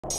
What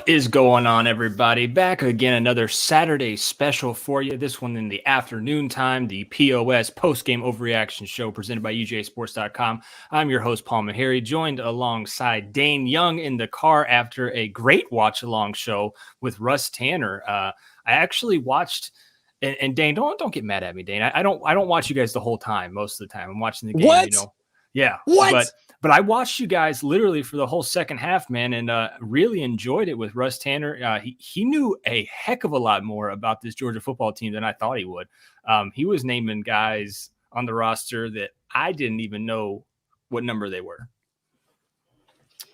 is going on, everybody? Back again, another Saturday special for you. This one in the afternoon time, the POS Postgame Overreaction show presented by UJSports.com. I'm your host, Paul Meharry, joined alongside Dane Young in the car after a great watch-along show with Russ Tanner. I actually watched, and Dane, don't get mad at me, Dane. I don't watch you guys the whole time. Most of the time, I'm watching the game. What? You know, yeah. What? But I watched you guys literally for the whole second half, man, and really enjoyed it with Russ Tanner. He knew a heck of a lot more about this Georgia football team than I thought he would. He was naming guys on the roster that I didn't even know what number they were.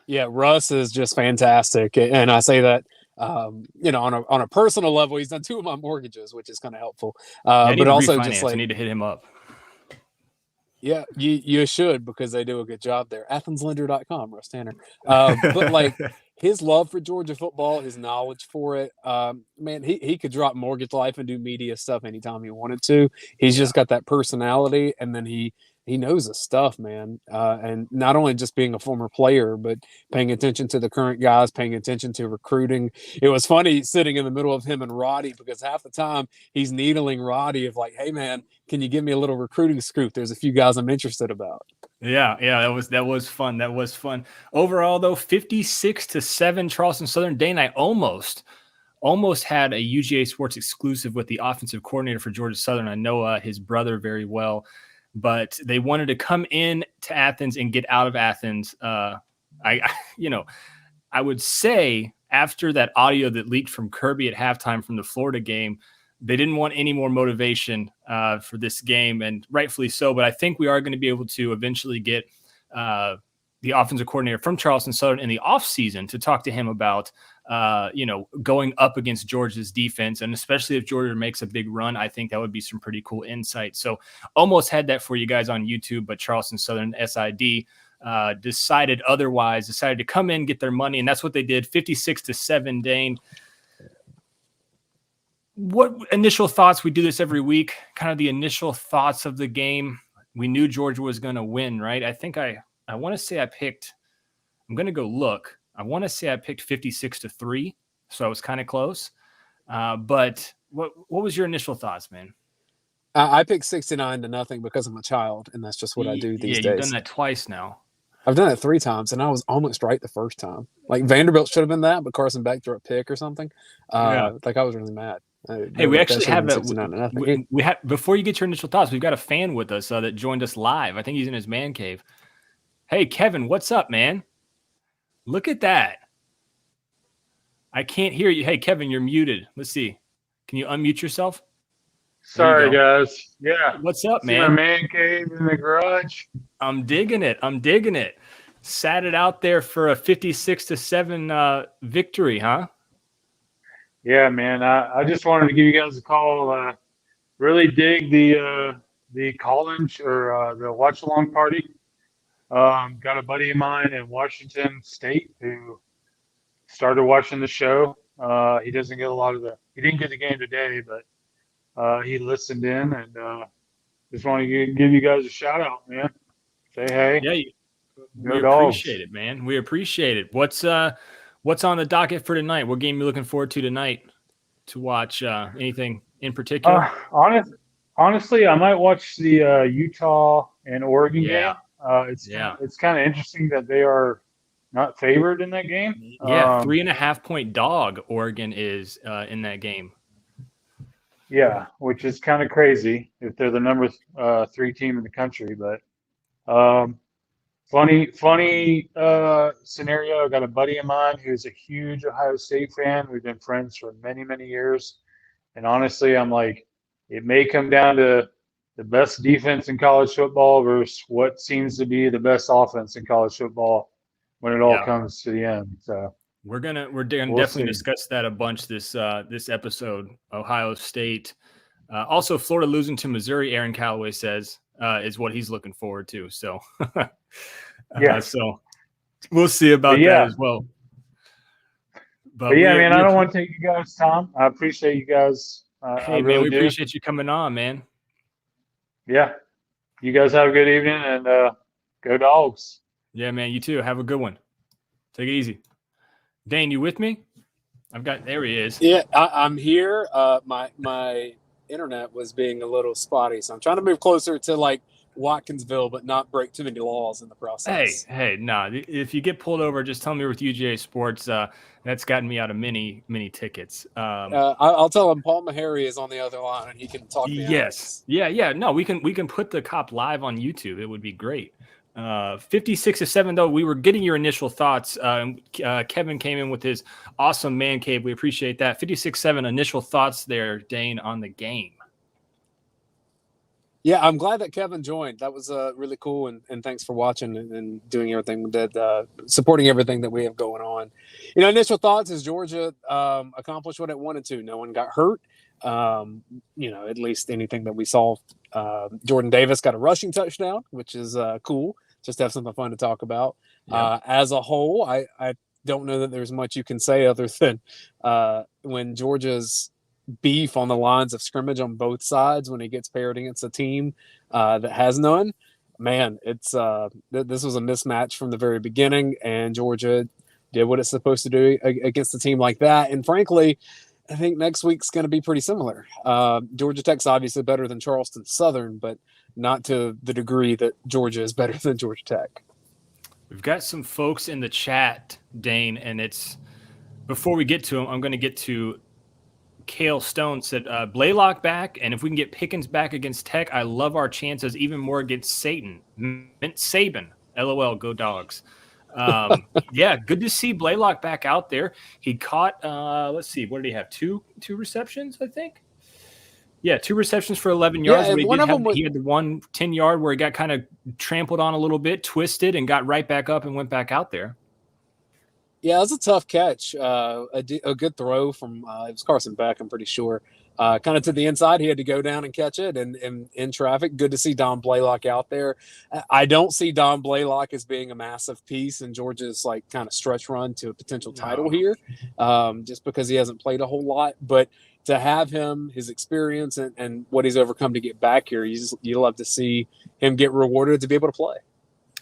Yeah, Russ is just fantastic, and I say that on a personal level, he's done 2 of my mortgages, which is kind of helpful. But also just like I need to hit him up. Yeah, you should, because they do a good job there. AthensLender.com, Russ Tanner. But like his love for Georgia football, his knowledge for it, man, he could drop Mortgage Life and do media stuff anytime he wanted to. He's just got that personality, and then he knows his stuff, man. And not only just being a former player, but paying attention to the current guys, paying attention to recruiting. It was funny sitting in the middle of him and Roddy, because half the time he's needling Roddy of like, hey, man, can you give me a little recruiting scoop? There's a few guys I'm interested about. Yeah, that was fun. That was fun. Overall, though, 56-7 Charleston Southern. Dane, I almost had a UGA Sports exclusive with the offensive coordinator for Georgia Southern. I know his brother very well, but they wanted to come in to Athens and get out of Athens. I would say after that audio that leaked from Kirby at halftime from the Florida game, they didn't want any more motivation for this game, and rightfully so. But I think we are going to be able to eventually get the offensive coordinator from Charleston Southern in the offseason to talk to him about going up against Georgia's defense. And especially if Georgia makes a big run, I think that would be some pretty cool insight. So almost had that for you guys on YouTube, but Charleston Southern SID decided to come in, get their money. And that's what they did. 56-7, Dane. What initial thoughts? We do this every week, kind of the initial thoughts of the game. We knew Georgia was going to win, right? I think I want to say I'm going to go look. I want to say I picked 56-3, so I was kind of close. But what was your initial thoughts, man? I picked 69-0 because I'm a child, and that's just what I do these days. You've done that twice now. I've done it 3 times, and I was almost right the first time. Like Vanderbilt should have been that, but Carson Beck threw a pick or something. Like I was really mad. Hey, we actually have we have, before you get your initial thoughts, we've got a fan with us that joined us live. I think he's in his man cave. Hey, Kevin, what's up, man? Look at that. I can't hear you. Hey, Kevin, you're muted. Let's see. Can you unmute yourself? Sorry, guys. Yeah. What's up, man? My man cave in the garage. I'm digging it. Sat it out there for a 56-7 victory, huh? Yeah, man. I just wanted to give you guys a call. Really dig the college or the watch along party. Got a buddy of mine in Washington State who started watching the show. He doesn't get he didn't get the game today, but he listened in, and just want to give you guys a shout out, man. Say hey. Yeah, we appreciate it, man. We appreciate it. What's on the docket for tonight? What game are you looking forward to tonight to watch? Anything in particular? Honestly, I might watch the Utah and Oregon game. It's kind of interesting that they are not favored in that game. Yeah, 3.5-point dog Oregon is in that game. Yeah, which is kind of crazy if they're the number 3 team in the country. But funny scenario. I got a buddy of mine who's a huge Ohio State fan. We've been friends for many, many years. And honestly, I'm like, it may come down to the best defense in college football versus what seems to be the best offense in college football when it all comes to the end. So we're gonna definitely discuss that a bunch this episode. Ohio State, also Florida losing to Missouri. Aaron Callaway says is what he's looking forward to. So, Yeah. so we'll see about that as well. But yeah, man, I don't want to take you guys' time. I appreciate you guys. Hey, I really man, we do. appreciate you coming on, man. Yeah. You guys have a good evening, and go Dogs. Yeah, man, you too. Have a good one. Take it easy. Dane, you with me? There he is. Yeah, I'm here. My internet was being a little spotty, so I'm trying to move closer to like Watkinsville, but not break too many laws in the process. Hey, nah. If you get pulled over, just tell me with UGA Sports. That's gotten me out of many tickets. I'll tell him Paul Meharry is on the other line, and he can talk me out of this. Yeah. No, we can put the cop live on YouTube. It would be great. 56-7 though. We were getting your initial thoughts. Kevin came in with his awesome man cave. We appreciate that. 56-7 initial thoughts there, Dane, on the game. Yeah, I'm glad that Kevin joined. That was really cool, and thanks for watching and doing everything we did, supporting everything that we have going on. Initial thoughts is Georgia accomplished what it wanted to. No one got hurt. At least anything that we saw. Jordan Davis got a rushing touchdown, which is cool. Just to have something fun to talk about. Yeah. As a whole, I don't know that there's much you can say other than when Georgia's beef on the lines of scrimmage on both sides when he gets paired against a team that has none. Man, it's this was a mismatch from the very beginning, and Georgia did what it's supposed to do against a team like that. And frankly, I think next week's going to be pretty similar. Georgia Tech's obviously better than Charleston Southern, but not to the degree that Georgia is better than Georgia Tech. We've got some folks in the chat, Dane, and it's before we get to them, I'm going to get to Kale Stone said, Blaylock back, and if we can get Pickens back against Tech, I love our chances even more against Satan. Mint Saban. LOL, go Dogs. Yeah, good to see Blaylock back out there. He caught, let's see, what did he have? Two receptions, I think? Yeah, 2 receptions for 11 yards. Yeah, and he had the 1 10-yard where he got kind of trampled on a little bit, twisted, and got right back up and went back out there. Yeah, it was a tough catch. A good throw from it was Carson Beck, I'm pretty sure. Kind of to the inside, he had to go down and catch it. And in traffic, good to see Don Blaylock out there. I don't see Don Blaylock as being a massive piece in Georgia's like kind of stretch run to a potential title here, just because he hasn't played a whole lot. But to have him, his experience, and what he's overcome to get back here, you love to see him get rewarded to be able to play.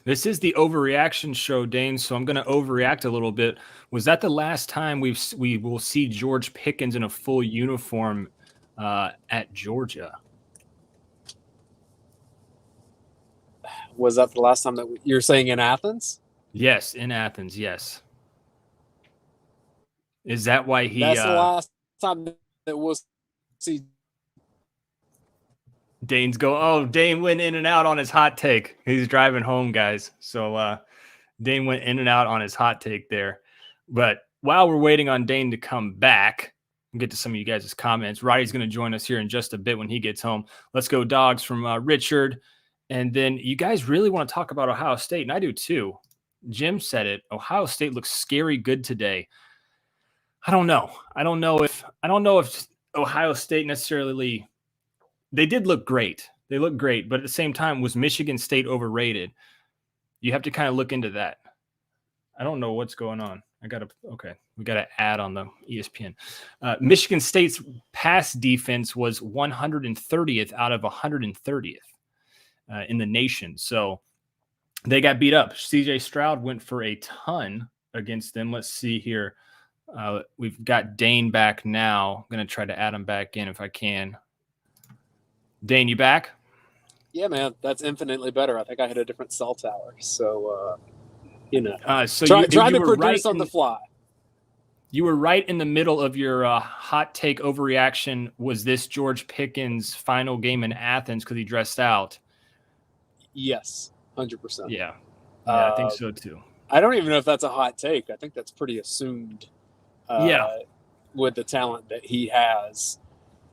This is the overreaction show, Dane, so I'm going to overreact a little bit. Was that the last time we will see George Pickens in a full uniform at Georgia? Was that the last time that you're saying in Athens? Yes, in Athens, yes. Is that why he... That's the last time that we'll see... Dane's Dane went in and out on his hot take. He's driving home, guys. So Dane went in and out on his hot take there. But while we're waiting on Dane to come back and get to some of you guys' comments, Roddy's going to join us here in just a bit when he gets home. Let's go Dogs from Richard. And then you guys really want to talk about Ohio State, and I do too. Jim said it. Ohio State looks scary good today. I don't know. I don't know if Ohio State necessarily... They did look great. They look great. But at the same time, was Michigan State overrated? You have to kind of look into that. I don't know what's going on. We got to add on the ESPN. Michigan State's pass defense was 130th out of 130th in the nation. So they got beat up. CJ Stroud went for a ton against them. Let's see here. We've got Dane back now. I'm going to try to add him back in if I can. Dane, you back? Yeah, man, that's infinitely better. I think I hit a different cell tower. So, so trying to produce on the fly. You were right in the middle of your hot take overreaction. Was this George Pickens' final game in Athens because he dressed out? Yes, 100%. Yeah, I think so too. I don't even know if that's a hot take. I think that's pretty assumed. With the talent that he has.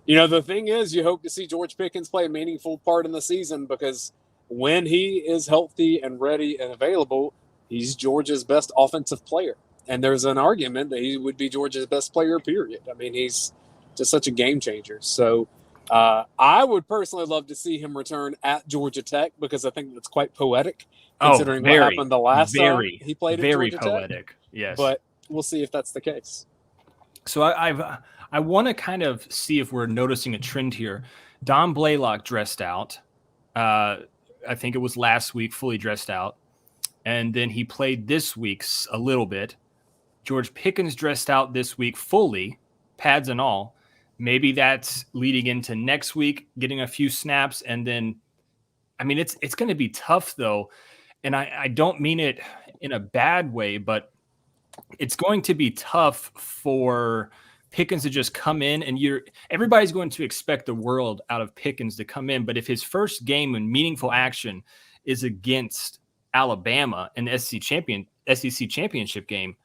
The thing is, you hope to see George Pickens play a meaningful part in the season because when he is healthy and ready and available, he's Georgia's best offensive player. And there's an argument that he would be Georgia's best player, period. I mean, he's just such a game changer. So I would personally love to see him return at Georgia Tech because I think that's quite poetic considering what happened the last time he played at very Georgia poetic. Tech. Yes, But we'll see if that's the case. So I want to kind of see if we're noticing a trend here. Don Blaylock dressed out. I think it was last week, fully dressed out, and then he played this week's a little bit. George Pickens dressed out this week fully, pads and all. Maybe that's leading into next week, getting a few snaps, and then, I mean, it's going to be tough though, and I don't mean it in a bad way, but it's going to be tough for Pickens to just come in, and everybody's going to expect the world out of Pickens to come in. But if his first game in meaningful action is against Alabama in the SEC championship game,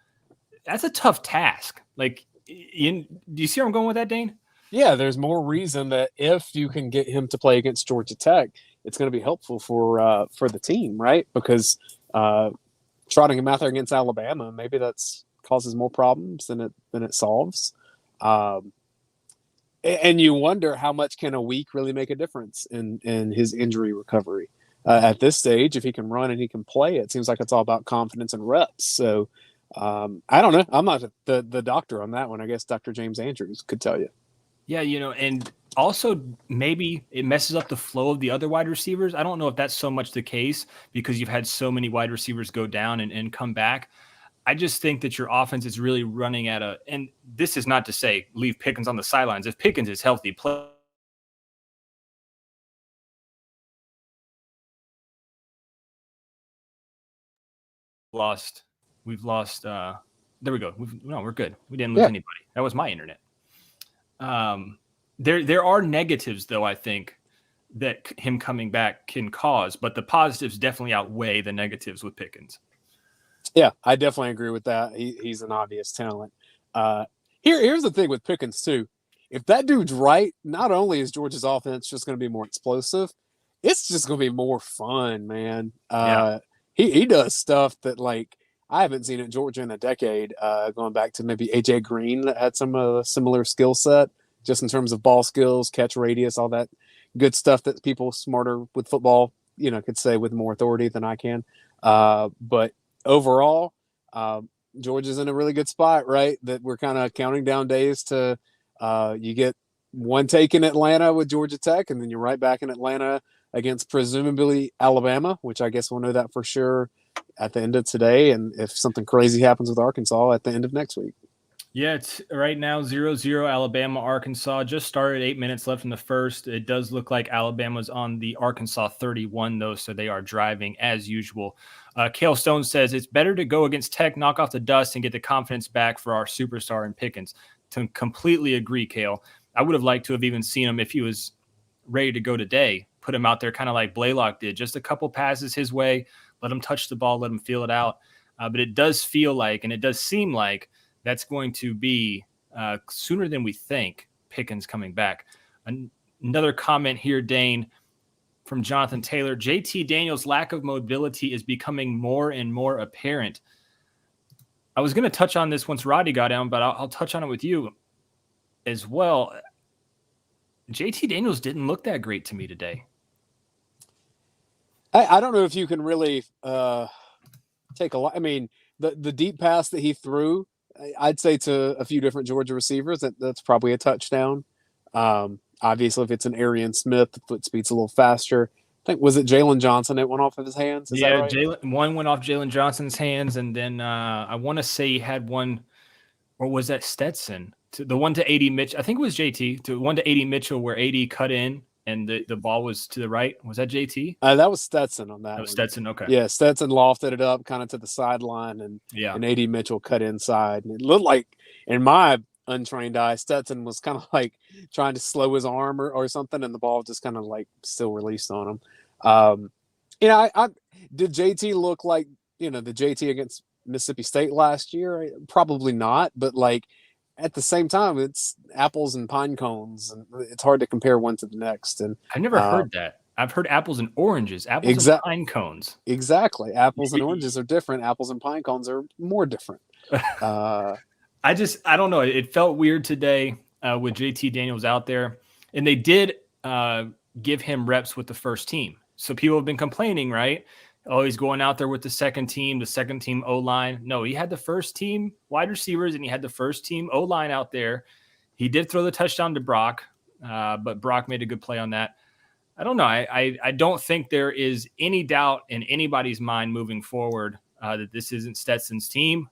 that's a tough task. Like, do you see where I'm going with that, Dane? Yeah, there's more reason that if you can get him to play against Georgia Tech, it's going to be helpful for the team, right? Because trotting him out there against Alabama, maybe that's causes more problems than it solves. And you wonder how much can a week really make a difference in his injury recovery. At this stage, if he can run and he can play, it seems like it's all about confidence and reps. So I don't know. I'm not the doctor on that one. I guess Dr. James Andrews could tell you. Yeah, and also maybe it messes up the flow of the other wide receivers. I don't know if that's so much the case because you've had so many wide receivers go down and come back. I just think that your offense is really running at and this is not to say leave Pickens on the sidelines. If Pickens is healthy, we've lost. There we go. We're good. We didn't lose anybody. That was my internet. There are negatives though, I think, that him coming back can cause, but the positives definitely outweigh the negatives with Pickens. Yeah, I definitely agree with that. He's an obvious talent. Here's the thing with Pickens too. If that dude's right, not only is Georgia's offense just going to be more explosive, it's just going to be more fun, man. He does stuff that like I haven't seen at Georgia in a decade. Going back to maybe AJ Green that had some similar skill set, just in terms of ball skills, catch radius, all that good stuff that people smarter with football, could say with more authority than I can. But overall, Georgia's in a really good spot, right? That we're kind of counting down days to you get one take in Atlanta with Georgia Tech, and then you're right back in Atlanta against presumably Alabama, which I guess we'll know that for sure at the end of today. And if something crazy happens with Arkansas at the end of next week. Yeah, it's right now 0-0 Alabama, Arkansas. Just started 8 minutes left in the first. It does look like Alabama's on the Arkansas 31, though, so they are driving as usual. Kale Stone says it's better to go against Tech, knock off the dust, and get the confidence back for our superstar in Pickens. To completely agree, Kale. I would have liked to have even seen him if he was ready to go today. Put him out there kind of like Blaylock did. Just a couple passes his way, let him touch the ball, let him feel it out. But it does feel like, and it does seem like, that's going to be sooner than we think, Pickens coming back. Another comment here, Dane, from Jonathan Taylor. JT Daniels' lack of mobility is becoming more and more apparent. I was going to touch on this once Roddy got down, but I'll touch on it with you as well. JT Daniels didn't look that great to me today. I don't know if you can really take a lot. I mean, the deep pass that he threw, I'd say to a few different Georgia receivers, that's probably a touchdown. Obviously, if it's an Arian Smith, the foot speed's a little faster. I think, was it Jalen Johnson that went off of his hands? Is that right? One went off Jalen Johnson's hands, and then I want to say he had one, or was that Stetson? The one to 80 Mitch, I think it was JT, to one to 80 Mitchell where 80 cut in and the ball was to the right. Was that JT? That was Stetson on that. That was Stetson, okay. Yeah, Stetson lofted it up kind of to the sideline, and 80 Mitchell cut inside. And it looked like, in my untrained eye, Stetson was kind of like trying to slow his arm or something, and the ball just kind of like still released on him. I did JT look like, the JT against Mississippi State last year? Probably not, but like at the same time, it's apples and pine cones, and it's hard to compare one to the next. And I've never heard that. I've heard apples and oranges, apples and pine cones. Exactly. Apples and oranges are different. Apples and pine cones are more different. I don't know. It felt weird today with JT Daniels out there. And they did give him reps with the first team. So people have been complaining, right? Oh, he's going out there with the second team O-line. No, he had the first team wide receivers and he had the first team O-line out there. He did throw the touchdown to Brock, but Brock made a good play on that. I don't know. I don't think there is any doubt in anybody's mind moving forward that this isn't Stetson's team.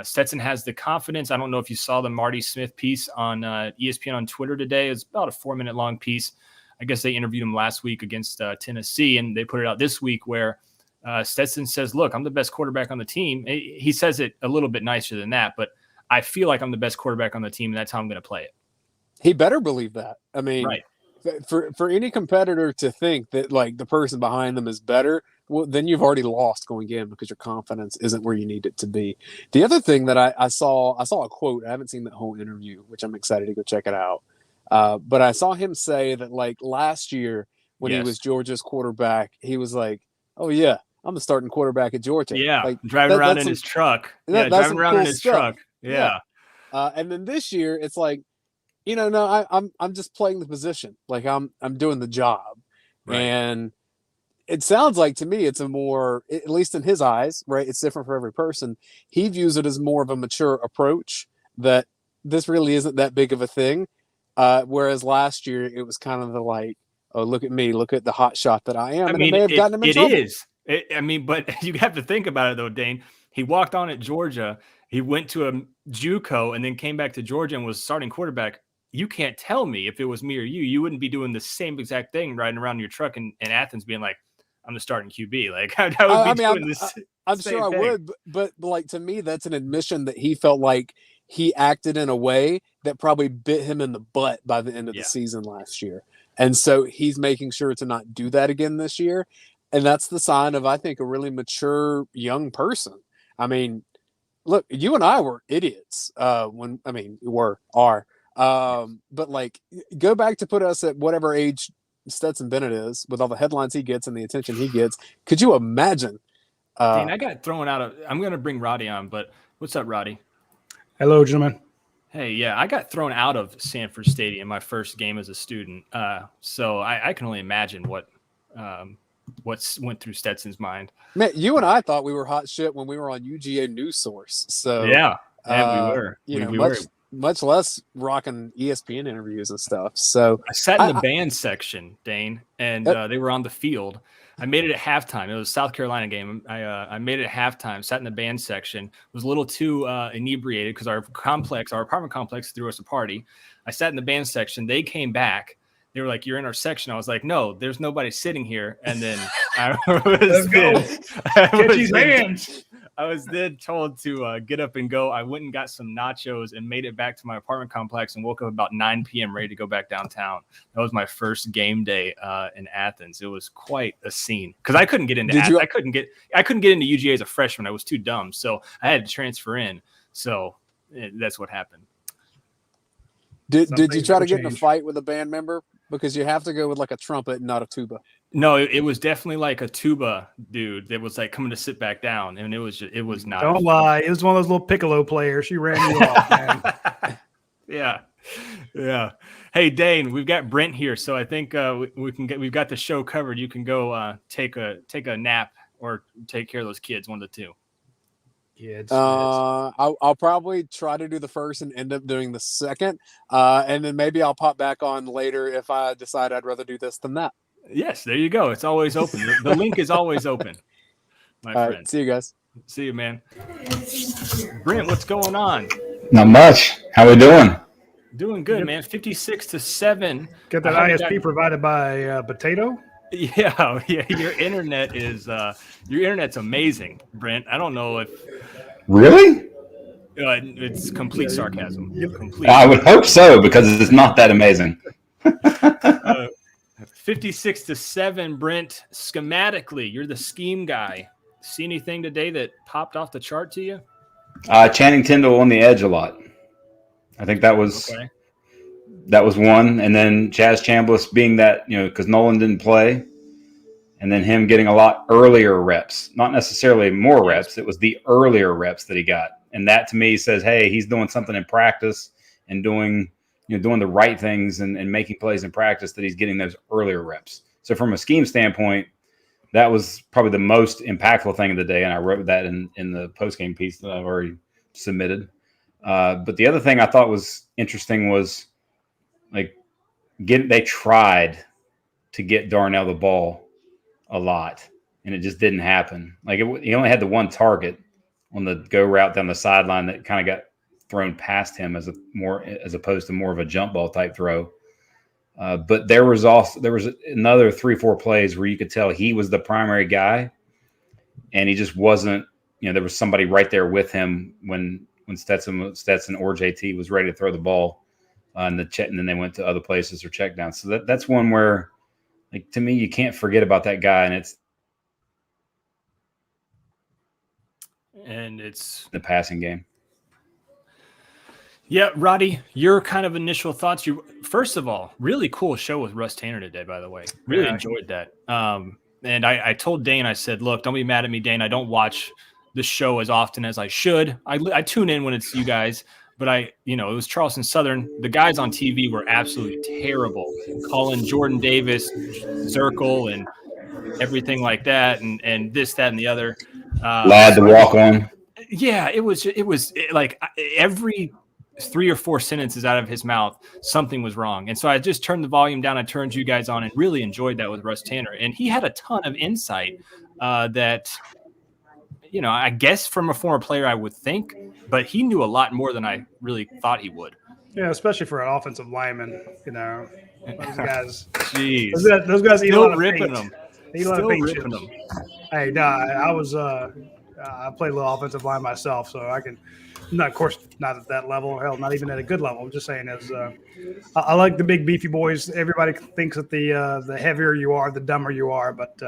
Stetson has the confidence. I don't know if you saw the Marty Smith piece on ESPN on Twitter today. It's about a 4-minute long piece. I guess they interviewed him last week against Tennessee, and they put it out this week where Stetson says, look, I'm the best quarterback on the team. He says it a little bit nicer than that, but I feel like I'm the best quarterback on the team, and that's how I'm going to play it. He better believe that. I mean, right. For any competitor to think that like the person behind them is better, well, then you've already lost going in because your confidence isn't where you need it to be. The other thing that I saw a quote. I haven't seen that whole interview, which I'm excited to go check it out. But I saw him say that like last year when he was Georgia's quarterback, he was like, "Oh yeah, I'm the starting quarterback at Georgia." Yeah, like, driving around in his truck. Driving around in his truck. Yeah. And then this year, it's like, no, I'm just playing the position. Like I'm doing the job. Right. And it sounds like to me, it's a more, at least in his eyes, right? It's different for every person. He views it as more of a mature approach that this really isn't that big of a thing. Whereas last year it was kind of the like, oh, look at me, look at the hot shot that I am. And it may have gotten him in trouble. It is. But you have to think about it though, Dane. He walked on at Georgia. He went to a JUCO and then came back to Georgia and was starting quarterback. You can't tell me if it was me or you wouldn't be doing the same exact thing riding around in your truck in Athens being like, I'm the starting QB. Like I would be doing this. I'm sure I would, but like to me, that's an admission that he felt like he acted in a way that probably bit him in the butt by the end of the season last year. And so he's making sure to not do that again this year. And that's the sign of, I think, a really mature young person. I mean, look, you and I were idiots are. But like, go back to put us at whatever age Stetson Bennett is with all the headlines he gets and the attention he gets. Could you imagine? Dean, I got thrown out of. I'm going to bring Roddy on, but what's up, Roddy? Hello, gentlemen. Hey, yeah, I got thrown out of Sanford Stadium my first game as a student. So I can only imagine what went through Stetson's mind. Man, you and I thought we were hot shit when we were on UGA News Source. So yeah, we were. We were. Much less rocking ESPN interviews and stuff. So I sat in the band section, Dane, and they were on the field. I made it at halftime. It was a South Carolina game. I made it at halftime, sat in the band section, was a little too inebriated because our apartment complex threw us a party. I sat in the band section. They came back. They were like, "You're in our section." I was like, "No, there's nobody sitting here." And then I was then told to get up and go. I went and got some nachos and made it back to my apartment complex and woke up about 9 p.m. ready to go back downtown. That was my first game day in Athens. It was quite a scene because I couldn't get into Athens. I couldn't get into UGA as a freshman. I was too dumb, so I had to transfer in. So that's what happened. Did you try to get in a fight with a band member? Because you have to go with like a trumpet and not a tuba. No, it was definitely like a tuba dude that was like coming to sit back down, and it was not. Don't lie, it was one of those little piccolo players. She ran you off, man. Yeah. Hey, Dane, we've got Brent here, so I think we've got the show covered. You can go take a nap or take care of those kids, one of the two. I'll probably try to do the first and end up doing the second, and then maybe I'll pop back on later if I decide I'd rather do this than that. Yes, there you go. It's always open. The link is always open, my friend. Right, see you guys. See you, man. Brent, what's going on? Not much. How we doing? Doing good, man. 56-7. Got that ISP provided by Potato? Yeah. Your internet's amazing, Brent. I don't know if really. It's complete sarcasm. I would hope so because it's not that amazing. 56-7, Brent. Schematically, you're the scheme guy. See anything today that popped off the chart to you? Channing Tindall on the edge a lot. I think that was okay. That was one, and then Chaz Chambliss being that, because Nolan didn't play, and then him getting a lot earlier reps, not necessarily more reps. It was the earlier reps that he got, and that to me says, hey, he's doing something in practice and doing doing the right things and making plays in practice, that he's getting those earlier reps. So from a scheme standpoint, that was probably the most impactful thing of the day, and I wrote that in the postgame piece that I've already submitted. But the other thing I thought was interesting was they tried to get Darnell the ball a lot, and it just didn't happen. He only had the one target on the go route down the sideline that kind of got thrown past him as opposed to more of a jump ball type throw. But there was another 3-4 plays where you could tell he was the primary guy, and he just wasn't. There was somebody right there with him when Stetson or JT was ready to throw the ball and then they went to other places or check down. So that's one where, to me, you can't forget about that guy, and it's the passing game. Yeah, Roddy, your kind of initial thoughts. First of all, really cool show with Russ Tanner today, by the way. Really enjoyed that. And I told Dane, I said, look, don't be mad at me, Dane. I don't watch the show as often as I should. I tune in when it's you guys, but it was Charleston Southern. The guys on TV were absolutely terrible, calling Jordan Davis Zirkle and everything like that, and this, that, and the other. Lad the walk on. Yeah, it was like every 3 or 4 sentences out of his mouth, something was wrong. And so I just turned the volume down. I turned you guys on and really enjoyed that with Russ Tanner. And he had a ton of insight that, I guess from a former player, I would think, but he knew a lot more than I really thought he would. Yeah, especially for an offensive lineman, those guys. Jeez. Those guys eat a lot of ripping paint. them. Still ripping them. Hey, no, I was I played a little offensive line myself, so I can. Not, of course, not at that level. Hell, not even at a good level. I'm just saying, I like the big beefy boys. Everybody thinks that the heavier you are, the dumber you are. But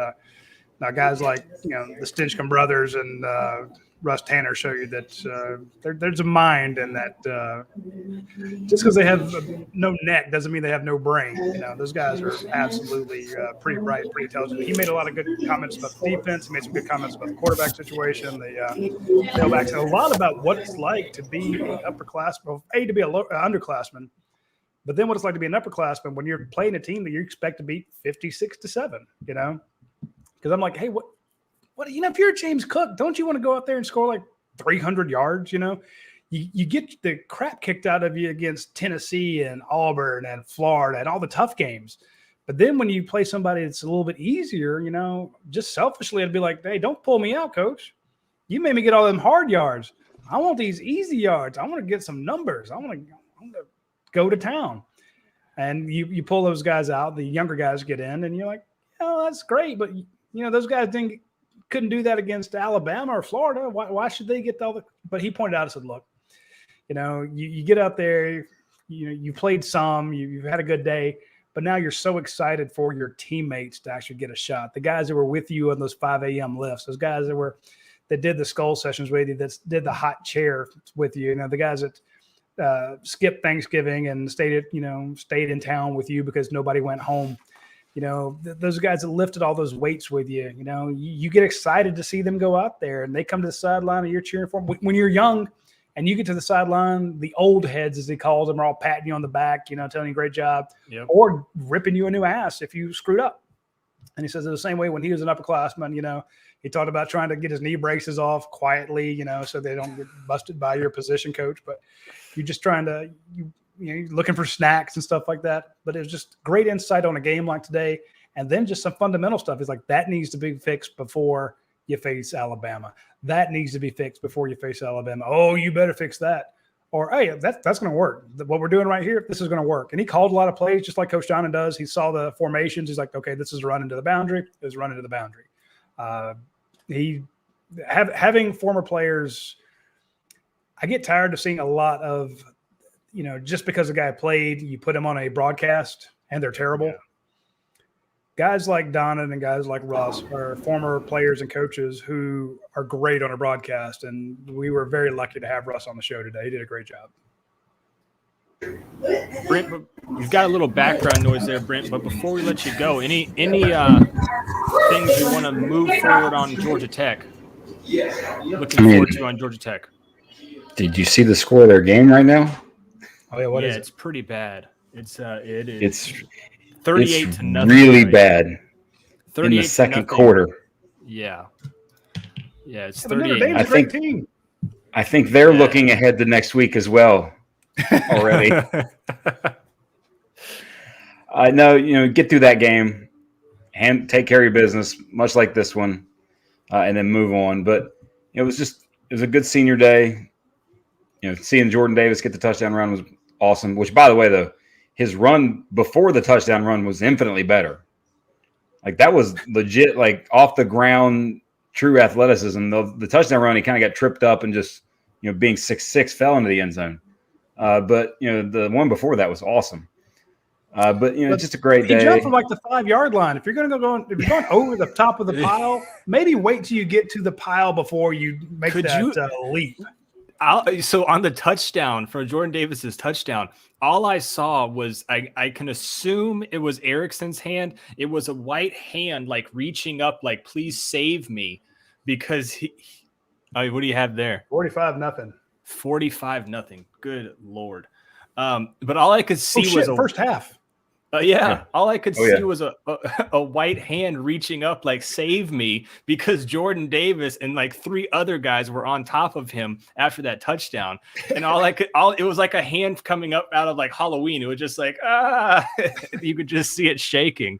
now guys like the Stinchcomb brothers and Russ Tanner show you that there's a mind, and that just because they have no neck doesn't mean they have no brain. Those guys are absolutely pretty bright, pretty intelligent. He made a lot of good comments about the defense. He made some good comments about the quarterback situation, the tailbacks, and a lot about what it's like to be an upperclassman, to be an underclassman, but then what it's like to be an upperclassman when you're playing a team that you expect to beat 56-7. Because I'm like, hey, what? If you're James Cook, don't you want to go out there and score like 300 yards? You get the crap kicked out of you against Tennessee and Auburn and Florida and all the tough games. But then when you play somebody that's a little bit easier, just selfishly, I'd be like, hey, don't pull me out, coach. You made me get all them hard yards. I want these easy yards. I want to get some numbers. I want to go to town. And you pull those guys out, the younger guys get in, and you're like, oh, that's great. But, those guys couldn't do that against Alabama or Florida. Why should they get all the – but he pointed out, I said, look, you get out there, you played some, you've had a good day, but now you're so excited for your teammates to actually get a shot. The guys that were with you on those 5 a.m. lifts, those guys that did the skull sessions with you, that did the hot chair with you, the guys that skipped Thanksgiving and stayed in town with you because nobody went home. Those guys that lifted all those weights with you, you get excited to see them go out there, and they come to the sideline and you're cheering for them. When you're young and you get to the sideline, the old heads, as he calls them, are all patting you on the back, telling you great job, or ripping you a new ass if you screwed up. And he says the same way when he was an upperclassman, he talked about trying to get his knee braces off quietly, so they don't get busted by your position coach. But you're just trying to you're looking for snacks and stuff like that. But it was just great insight on a game like today. And then just some fundamental stuff. It's like that needs to be fixed before you face Alabama. That needs to be fixed before you face Alabama. Oh, you better fix that. Or, hey, that's going to work. What we're doing right here, this is going to work. And he called a lot of plays just like Coach Johnson does. He saw the formations. He's like, okay, this is running to the boundary. This is running to the boundary. Having former players, I get tired of seeing a lot of, just because a guy played, you put him on a broadcast and they're terrible. Yeah. Guys like Donovan and guys like Russ are former players and coaches who are great on a broadcast, and we were very lucky to have Russ on the show today. He did a great job. Brent, you've got a little background noise there, Brent, but before we let you go, any things you want to move forward on Georgia Tech? Looking forward to on Georgia Tech. Did you see the score of their game right now? Oh yeah, what is it's pretty bad. It is. It's 38 it's to nothing. really right? bad 38 in the to second nothing. quarter. Yeah. Yeah, it's But Notre 38. Dame's a great team. I think they're Yeah. looking ahead to next week as well already. I know, get through that game and take care of your business, much like this one, and then move on. But it was a good senior day. Seeing Jordan Davis get the touchdown run was awesome, which, by the way, though, his run before the touchdown run was infinitely better. Like, that was legit, like, off the ground, true athleticism. The touchdown run, he kind of got tripped up and just, being 6'6", fell into the end zone. But the one before that was awesome. But just a great day. He jumped from like the 5-yard line. If you're going to if you're going over the top of the pile, maybe wait till you get to the pile before you make leap. So on the touchdown for Jordan Davis's touchdown, all I saw was I can assume it was Erickson's hand. It was a white hand like reaching up, like please save me, because what do you have there? 45-0. 45-0. Good Lord. But all I could see was first half. All I could see was a white hand reaching up like save me, because Jordan Davis and like 3 other guys were on top of him after that touchdown. And it was like a hand coming up out of like Halloween. It was just like, you could just see it shaking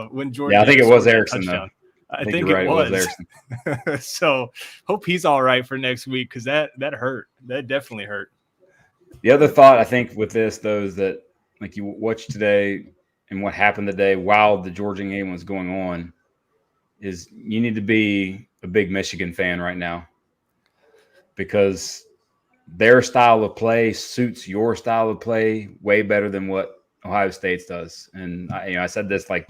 when Jordan. Yeah, I think it was Erickson though. I think it was Erickson. So hope he's all right for next week, because that hurt. That definitely hurt. The other thought I think with this though is that, like, you watch today and what happened today while the Georgia game was going on, is you need to be a big Michigan fan right now, because their style of play suits your style of play way better than what Ohio State's does. And I said this like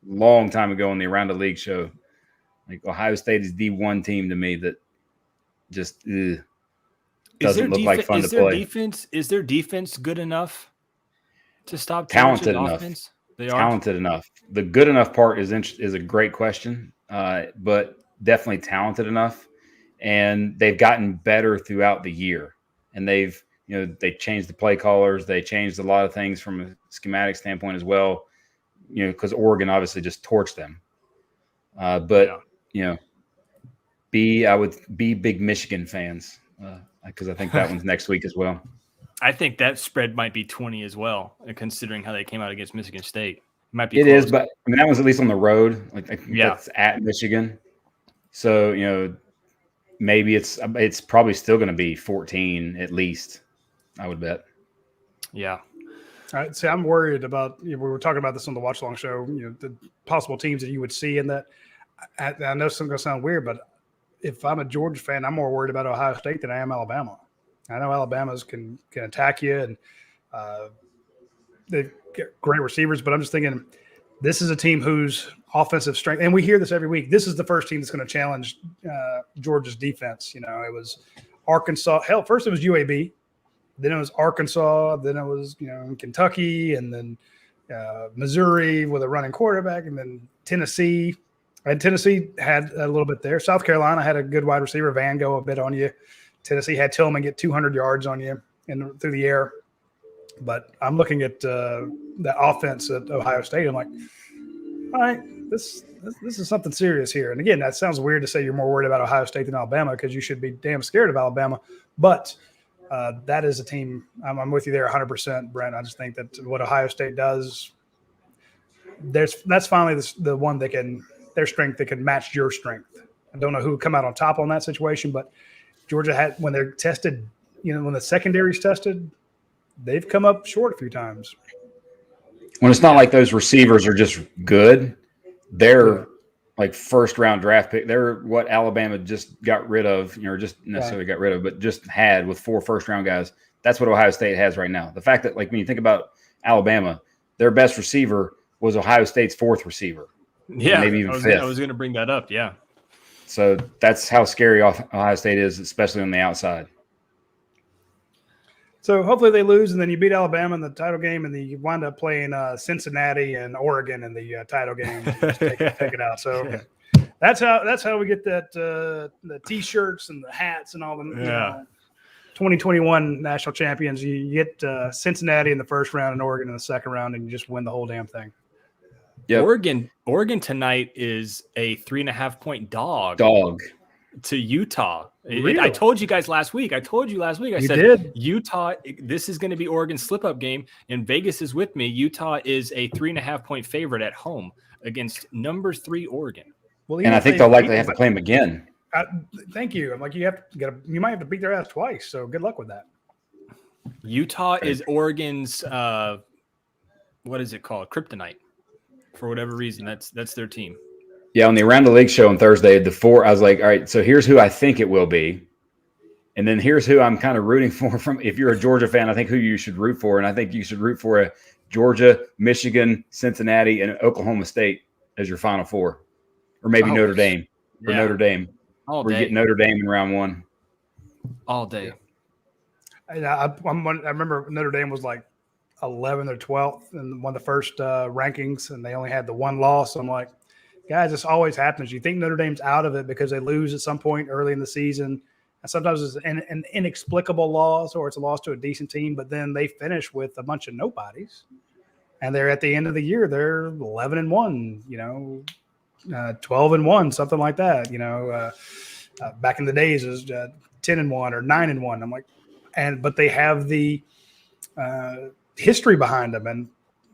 long time ago on the Around the League show. Like, Ohio State is the one team to me that just doesn't look like fun to play. Is their defense good enough to stop talented enough? Offense? They are talented enough. The good enough part is a great question, but definitely talented enough. And they've gotten better throughout the year. And they changed the play callers. They changed a lot of things from a schematic standpoint as well, because Oregon obviously just torched them. I would be big Michigan fans, because I think that one's next week as well. I think that spread might be 20 as well, considering how they came out against Michigan State. It might be. It is, but I mean, that was at least on the road. That's at Michigan. So, maybe it's probably still going to be 14 at least, I would bet. Yeah. All right. See, I'm worried about, we were talking about this on the Watch Along show, the possible teams that you would see in that. I know it's going to sound weird, but if I'm a Georgia fan, I'm more worried about Ohio State than I am Alabama. I know Alabama's can attack you, and they've got great receivers, but I'm just thinking this is a team whose offensive strength, and we hear this every week, this is the first team that's going to challenge Georgia's defense. It was Arkansas. Hell, first it was UAB, then it was Arkansas, then it was Kentucky, and then Missouri with a running quarterback, and then Tennessee. And Tennessee had a little bit there. South Carolina had a good wide receiver, Van go a bit on you. Tennessee had Tillman get 200 yards on you through the air. But I'm looking at the offense at Ohio State. I'm like, all right, this is something serious here. And again, that sounds weird to say you're more worried about Ohio State than Alabama, because you should be damn scared of Alabama. But that is a team. I'm with you there 100%, Brent. I just think that what Ohio State does, that's finally the one that their strength that can match your strength. I don't know who would come out on top on that situation, but Georgia had, when they're tested, when the secondary's tested, they've come up short a few times. When it's not like those receivers are just good, they're like first-round draft pick. They're what Alabama just got rid of, or just necessarily got rid of, but just had with 4 first-round guys. That's what Ohio State has right now. The fact that, like, when you think about Alabama, their best receiver was Ohio State's 4th receiver. Yeah, maybe even 5th. I was going to bring that up. Yeah. So that's how scary Ohio State is, especially on the outside. So hopefully they lose, and then you beat Alabama in the title game, and then you wind up playing Cincinnati and Oregon in the title game. Take it out. So that's how we get that the T-shirts and the hats and all the 2021 national champions. You get Cincinnati in the first round and Oregon in the second round, and you just win the whole damn thing. Yep. Oregon tonight is a 3.5-point dog to Utah. Really? I told you guys last week. I said Utah, this is going to be Oregon's slip-up game, and Vegas is with me. Utah is a 3.5-point favorite at home against number 3 Oregon. Well, and I think they'll likely have to play them again. Thank you. I'm like, you might have to beat their ass twice. So good luck with that. Utah is Oregon's what is it called? Kryptonite. For whatever reason, that's their team. Yeah, on the Around the League show on Thursday, the 4, I was like, all right, so here's who I think it will be. And then here's who I'm kind of rooting for. From if you're a Georgia fan, I think who you should root for. And I think you should root for a Georgia, Michigan, Cincinnati, and Oklahoma State as your Final 4. Or maybe Notre Dame. Or Notre Dame. All day. Or you get Notre Dame in round 1. All day. I remember Notre Dame was like 11th or 12th in one of the first rankings, and they only had the one loss. I'm like, guys, this always happens. You think Notre Dame's out of it because they lose at some point early in the season, and sometimes it's an inexplicable loss or it's a loss to a decent team, but then they finish with a bunch of nobodies, and they're at the end of the year, they're 11-1, 12-1, something like that. Back in the days it was 10-1 or 9-1. I'm like, but they have the history behind them and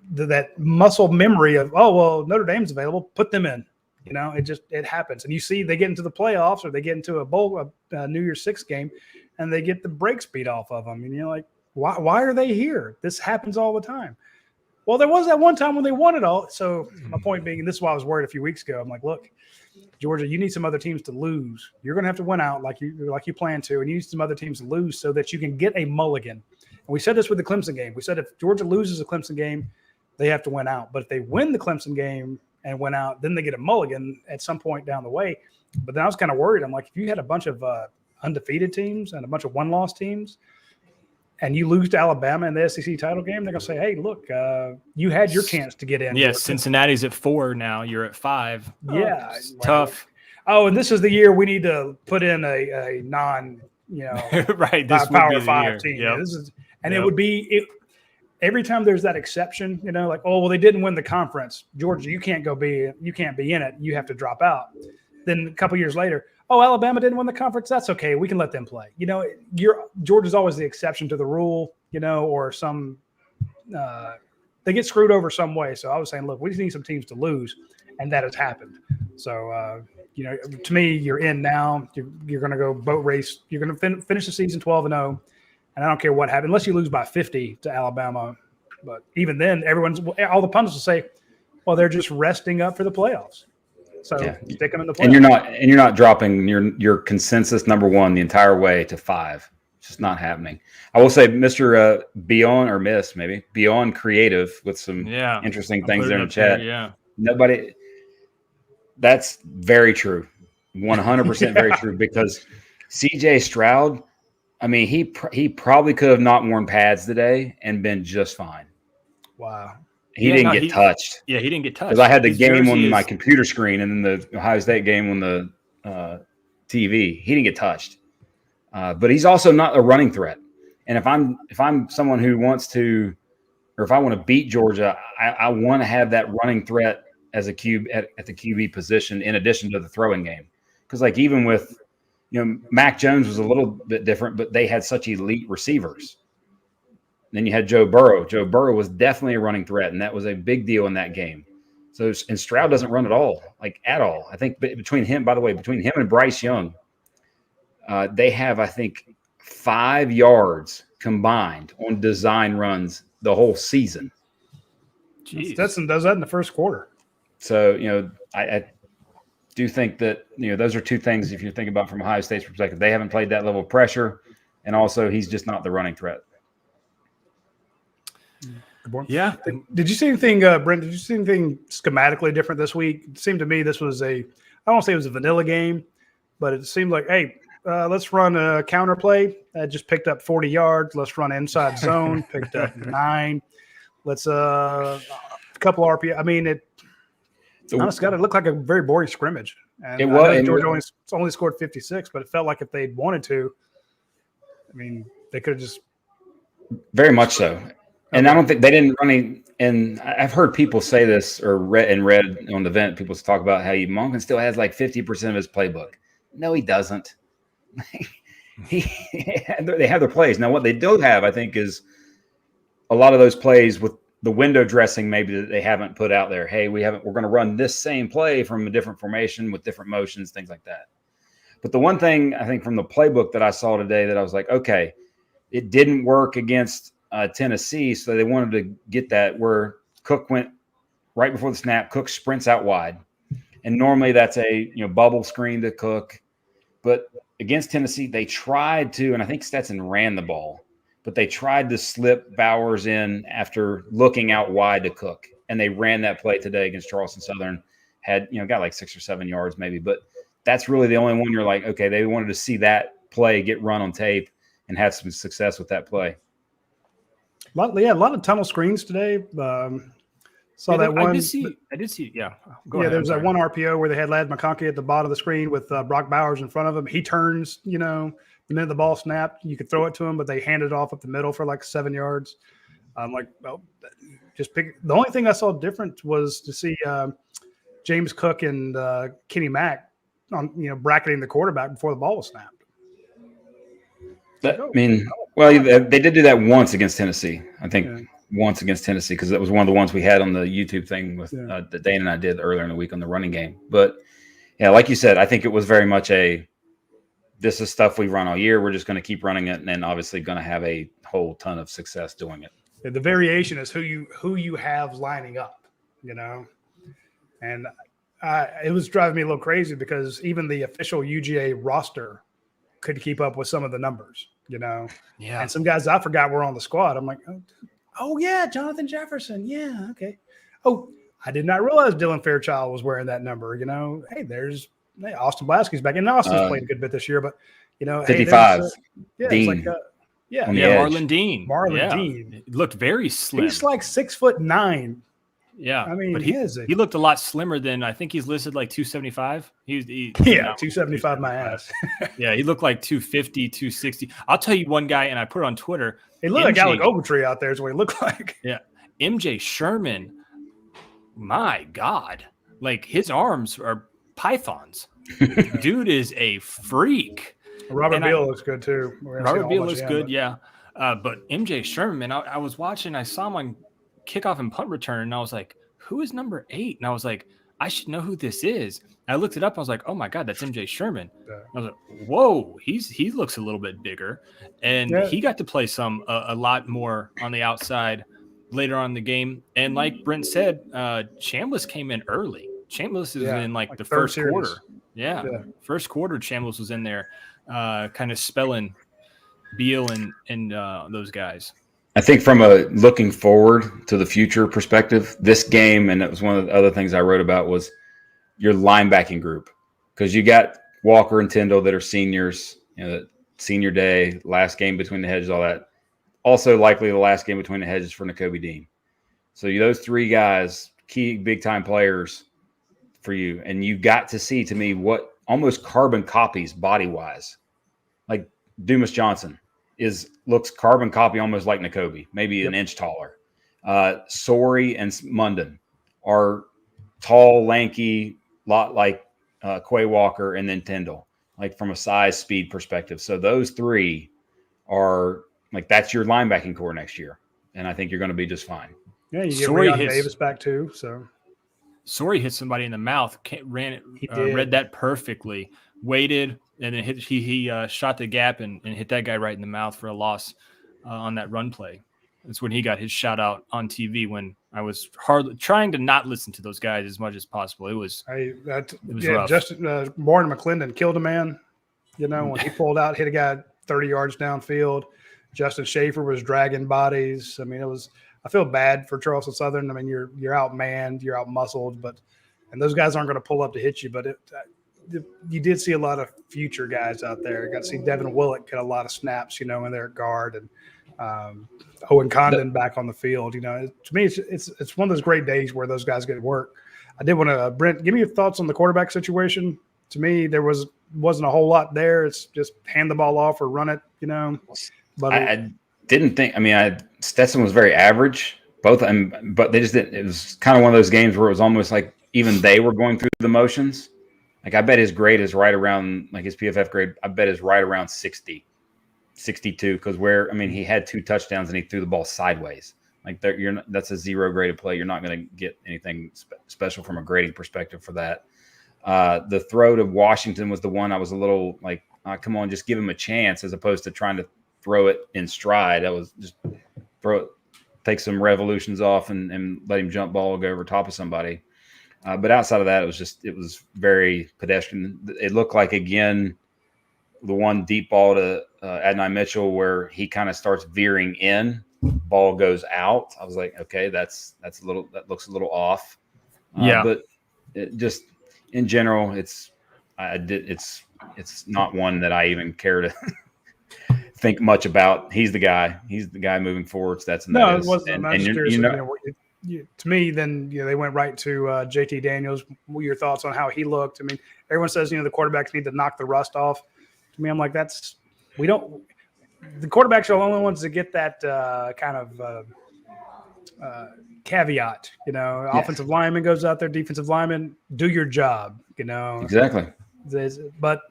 that muscle memory of, oh, well, Notre Dame's available, put them in. It happens. And you see they get into the playoffs or they get into a New Year's Six game and they get the brakes beat off of them. And you're like, why are they here? This happens all the time. Well, there was that one time when they won it all. So my point being, and this is why I was worried a few weeks ago. I'm like, look, Georgia, you need some other teams to lose. You're going to have to win out like you plan to, and you need some other teams to lose so that you can get a mulligan. And we said this with the Clemson game. We said if Georgia loses a Clemson game, they have to win out. But if they win the Clemson game and win out, then they get a mulligan at some point down the way. But then I was kind of worried. I'm like, if you had a bunch of undefeated teams and a bunch of one-loss teams, and you lose to Alabama in the SEC title game, they're going to say, hey, look, you had your chance to get in. Yes, Cincinnati's at 4 now. You're at 5. Yeah. It's tough. Oh, and this is the year we need to put in a non, right, this Power 5 team. Yep. It would be every time there's that exception, like, oh, well, they didn't win the conference. Georgia, you can't be in it. You have to drop out. Then a couple years later, oh, Alabama didn't win the conference. That's okay. We can let them play. Georgia's always the exception to the rule, or some they get screwed over some way. So I was saying, look, we just need some teams to lose, and that has happened. So, to me, you're in now. You're going to go boat race. You're going to finish the season 12-0, and I don't care what happens, unless you lose by 50 to Alabama. But even then, all the pundits will say, well, they're just resting up for the playoffs. So stick them in the playoffs. And you're not dropping your consensus number 1 the entire way to 5. It's just not happening. I will say, Mr. Beyond Creative with some interesting things there in the chat. Nobody. That's very true. 100% very true, because CJ Stroud, I mean, he probably could have not worn pads today and been just fine. Wow. He didn't get touched. Yeah, he didn't get touched. Because I had the game on my computer screen and then the Ohio State game on the TV. He didn't get touched. But he's also not a running threat. And if I'm someone who wants to, or if I want to beat Georgia, I want to have that running threat as a at the QB position in addition to the throwing game. Because like even with, Mac Jones was a little bit different, but they had such elite receivers. Then you had Joe Burrow. Joe Burrow was definitely a running threat, and that was a big deal in that game. So, and Stroud doesn't run at all. I think between him and Bryce Young, they have, I think, 5 yards combined on design runs the whole season. Jeez. Stetson does that in the first quarter. So, I do think that, those are two things if you think about from Ohio State's perspective. They haven't played that level of pressure, and also he's just not the running threat. Yeah. Did you see anything, Brent? Did you see anything schematically different this week? It seemed to me this was I don't say it was a vanilla game, but it seemed like, hey, let's run a counter play. Just picked up 40 yards. Let's run inside zone. Picked up 9. Let's a couple RPI. I mean, honestly, it looked like a very boring scrimmage. And it was. Georgia only scored 56, but it felt like if they'd wanted to, I mean, They could have just very much so. And I don't think they didn't run and I've heard people say this or read on the event, people talk about how Monken still has like 50% of his playbook. No, he doesn't. They have their plays. Now, what they do have, I think, is a lot of those plays with the window dressing maybe that they haven't put out there. Hey, we're going to run this same play from a different formation with different motions, things like that. But the one thing I think from the playbook that I saw today that I was like, okay, it didn't work against Tennessee, so they wanted to get that where Cook went right before the snap. Cook sprints out wide, and normally that's a bubble screen to Cook. But against Tennessee, they tried to, and I think Stetson ran the ball, but they tried to slip Bowers in after looking out wide to Cook, and they ran that play today against Charleston Southern. Had got like 6 or 7 yards maybe, but that's really the only one you're like, okay, they wanted to see that play get run on tape and have some success with that play. a lot of tunnel screens today. Saw that one. I did see. Yeah. Go ahead. There was that one RPO where they had Ladd McConkey at the bottom of the screen with Brock Bowers in front of him. He turns, the minute the ball snapped, you could throw it to him, but they handed it off up the middle for like 7 yards. I'm like, well, just pick. The only thing I saw different was to see James Cook and Kenny Mack on, bracketing the quarterback before the ball was snapped. They did do that once against Tennessee. I think once against Tennessee because that was one of the ones we had on the YouTube thing with that Dane and I did earlier in the week on the running game. But yeah, like you said, I think it was very much this is stuff we run all year. We're just going to keep running it, and then obviously going to have a whole ton of success doing it. The variation is who you have lining up, and it was driving me a little crazy because even the official UGA roster could keep up with some of the numbers, Yeah. And some guys I forgot were on the squad. I'm like, oh yeah, Jonathan Jefferson. Yeah. Okay. Oh, I did not realize Dylan Fairchild was wearing that number, Hey, there's Austin Blasky's back. And Austin's played a good bit this year, but 55. Hey, Dean. it's like, Marlon Dean. Dean. He looked very slim. He's like 6'9". Yeah, I mean, but he looked a lot slimmer than I think he's listed like 275. 275 my ass. Yeah, he looked like 250, 260. I'll tell you one guy, and I put it on Twitter. He looked like Alec Ogletree out there is what he looked like. Yeah, MJ Sherman. My God, like his arms are pythons. Dude is a freak. Robert Beal looks good too. Robert Beal looks good, yeah. But MJ Sherman, I was watching. I saw him on kickoff and punt return, and I was like, who is number 8? And I was like, I should know who this is. I looked it up. I was like, oh my God, that's MJ Sherman. I was like, whoa, he looks a little bit bigger, and he got to play a lot more on the outside later on in the game. And like Brent said, Chambliss came in early. Chambliss is in like the first quarter. Yeah, first quarter. Chambliss was in there, kind of spelling Beal and those guys. I think from a looking forward to the future perspective, this game, and it was one of the other things I wrote about, was your linebacking group. Because you got Walker and Tyndall that are seniors, senior day, last game between the hedges, all that. Also likely the last game between the hedges for Nakobe Dean. So those 3 guys, key big-time players for you. And you got to see, to me, what almost carbon copies body-wise. Like Dumas Johnson looks carbon copy almost like Nakobe, maybe an inch taller. Sorey and Munden are tall, lanky, lot like Quay Walker, and then Tyndall, like from a size, speed perspective. So those 3 are like, that's your linebacking core next year. And I think you're going to be just fine. Yeah, you get Ryan Davis back too. So Sorey hit somebody in the mouth, read that perfectly, waited, and then he shot the gap and hit that guy right in the mouth for a loss on that run play. That's when he got his shout out on TV, when I was trying to not listen to those guys as much as possible. It was rough. Justin Morton McClendon killed a man, when he pulled out, hit a guy 30 yards downfield. Justin Schaefer was dragging bodies. I mean, I feel bad for Charleston Southern. I mean, you're outmanned, you're outmuscled, and those guys aren't going to pull up to hit you, but you did see a lot of future guys out there. You got to see Devin Willock get a lot of snaps, in their guard, and Owen Condon back on the field. To me, it's one of those great days where those guys get to work. I did want to, Brent, give me your thoughts on the quarterback situation. To me, there wasn't a whole lot there. It's just hand the ball off or run it. But I didn't think. I mean, Stetson was very average, both of them, but they just didn't. It was kind of one of those games where it was almost like even they were going through the motions. Like I bet his grade is right around, like his PFF grade, I bet is right around 60, 62. Because he had 2 touchdowns and he threw the ball sideways. Like that's a 0 graded play. You're not going to get anything special from a grading perspective for that. The throw to Washington was the one I was a little like, come on, just give him a chance, as opposed to trying to throw it in stride. I was just throw it, take some revolutions off and let him jump ball, go over top of somebody. But outside of that, it was very pedestrian. It looked like, again, the one deep ball to Adonai Mitchell where he kind of starts veering in, ball goes out. I was like, okay, that looks a little off. But it just in general, it's not one that I even care to think much about. He's the guy. He's the guy moving forward. So no, it wasn't. I'm just curious. To me, then they went right to JT Daniels. What are your thoughts on how he looked? I mean, everyone says the quarterbacks need to knock the rust off. To me, I'm like, we don't. The quarterbacks are the only ones that get that kind of caveat. Offensive lineman goes out there, defensive lineman, do your job. Exactly. But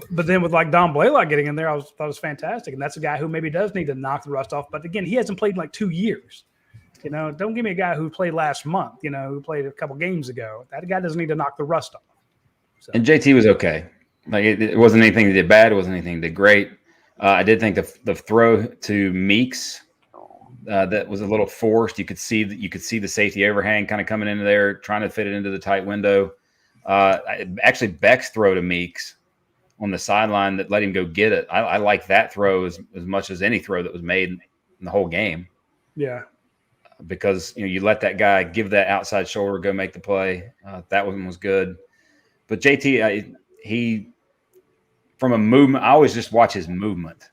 then with like Don Blaylock getting in there, thought it was fantastic, and that's a guy who maybe does need to knock the rust off. But again, he hasn't played in like 2 years. Don't give me a guy who played last month. Who played a couple games ago. That guy doesn't need to knock the rust off. So. And JT was okay. Like it wasn't anything that did bad. It wasn't anything that did great. I did think the throw to Meeks that was a little forced. You could see the safety overhang kind of coming into there, trying to fit it into the tight window. Actually, Beck's throw to Meeks on the sideline that let him go get it. I like that throw as much as any throw that was made in the whole game. Yeah. Because you let that guy give that outside shoulder, go make the play. That one was good. But JT, he from a movement, I always just watch his movement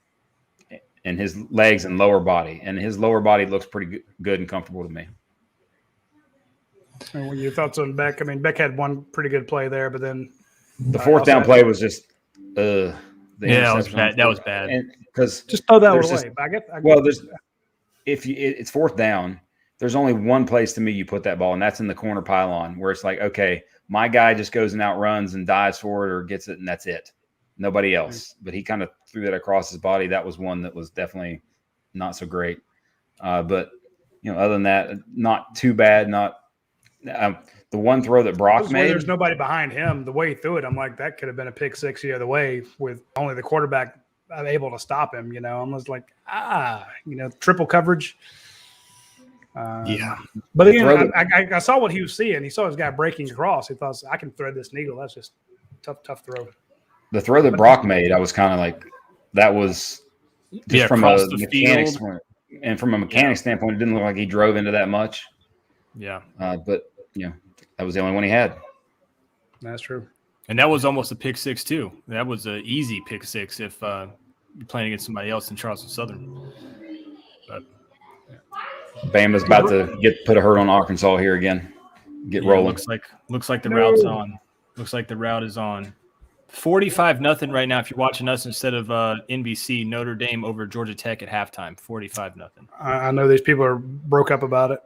and his legs and lower body, and his lower body looks pretty good and comfortable to me. And what your thoughts on Beck? I mean, Beck had one pretty good play there, but then the fourth down play was just that was bad. That was bad. Because just throw that one away. It's fourth down. There's only one place to me you put that ball, and that's in the corner pylon, where it's like, okay, my guy just goes and outruns and dives for it or gets it, and that's it. Nobody else. But he kind of threw that across his body. That was one that was definitely not so great. But other than that, not too bad. Not the one throw that Brock made. There's nobody behind him. The way he threw it, I'm like, that could have been a pick six the other way with only the quarterback able to stop him. I'm just like, triple coverage. But again, I saw what he was seeing. He saw his guy breaking across. He thought, I can thread this needle. That's just tough throw. The throw that Brock made, I was kind of like, that was just from a mechanics and from a mechanics standpoint, it didn't look like he drove into that much. Yeah. But that was the only one he had. That's true. And that was almost a pick six too. That was an easy pick six if you're playing against somebody else in Charleston Southern. But Bama's about to put a hurt on Arkansas here again. Get rolling. Looks like the route's on. Looks like the route is on. 45-0 right now. If you're watching us instead of NBC, Notre Dame over Georgia Tech at halftime. 45-0. I know these people are broke up about it.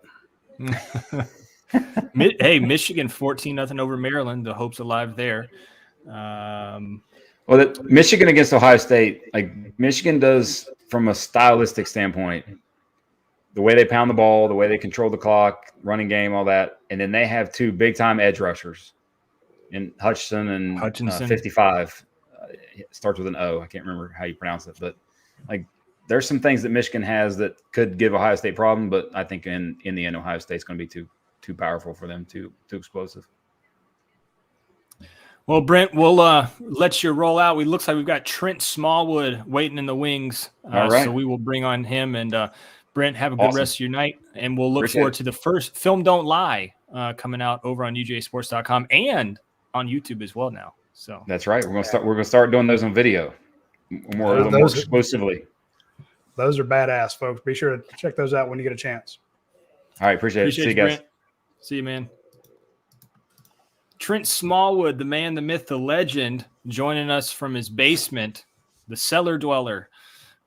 Hey, Michigan 14-0 over Maryland. The hope's alive there. Michigan against Ohio State, like Michigan does from a stylistic standpoint, the way they pound the ball, the way they control the clock, running game, all that, and then they have 2 big-time edge rushers in Hutchinson and 55. It starts with an O. I can't remember how you pronounce it, but like there's some things that Michigan has that could give Ohio State problem, but I think in the end, Ohio State's going to be too powerful for them, too explosive. Well, Brent, we'll let you roll out. Looks like we've got Trent Smallwood waiting in the wings. All right. So we will bring on him. And Brent, have a good rest of your night. And we'll look forward to the first Film Don't Lie coming out over on UJSports.com and on YouTube as well now. So that's right. We're gonna start doing those on video more exclusively. Those are badass, folks. Be sure to check those out when you get a chance. All right, appreciate it. See you guys. Brent. See you, man. Trent Smallwood, the man, the myth, the legend, joining us from his basement, the cellar dweller.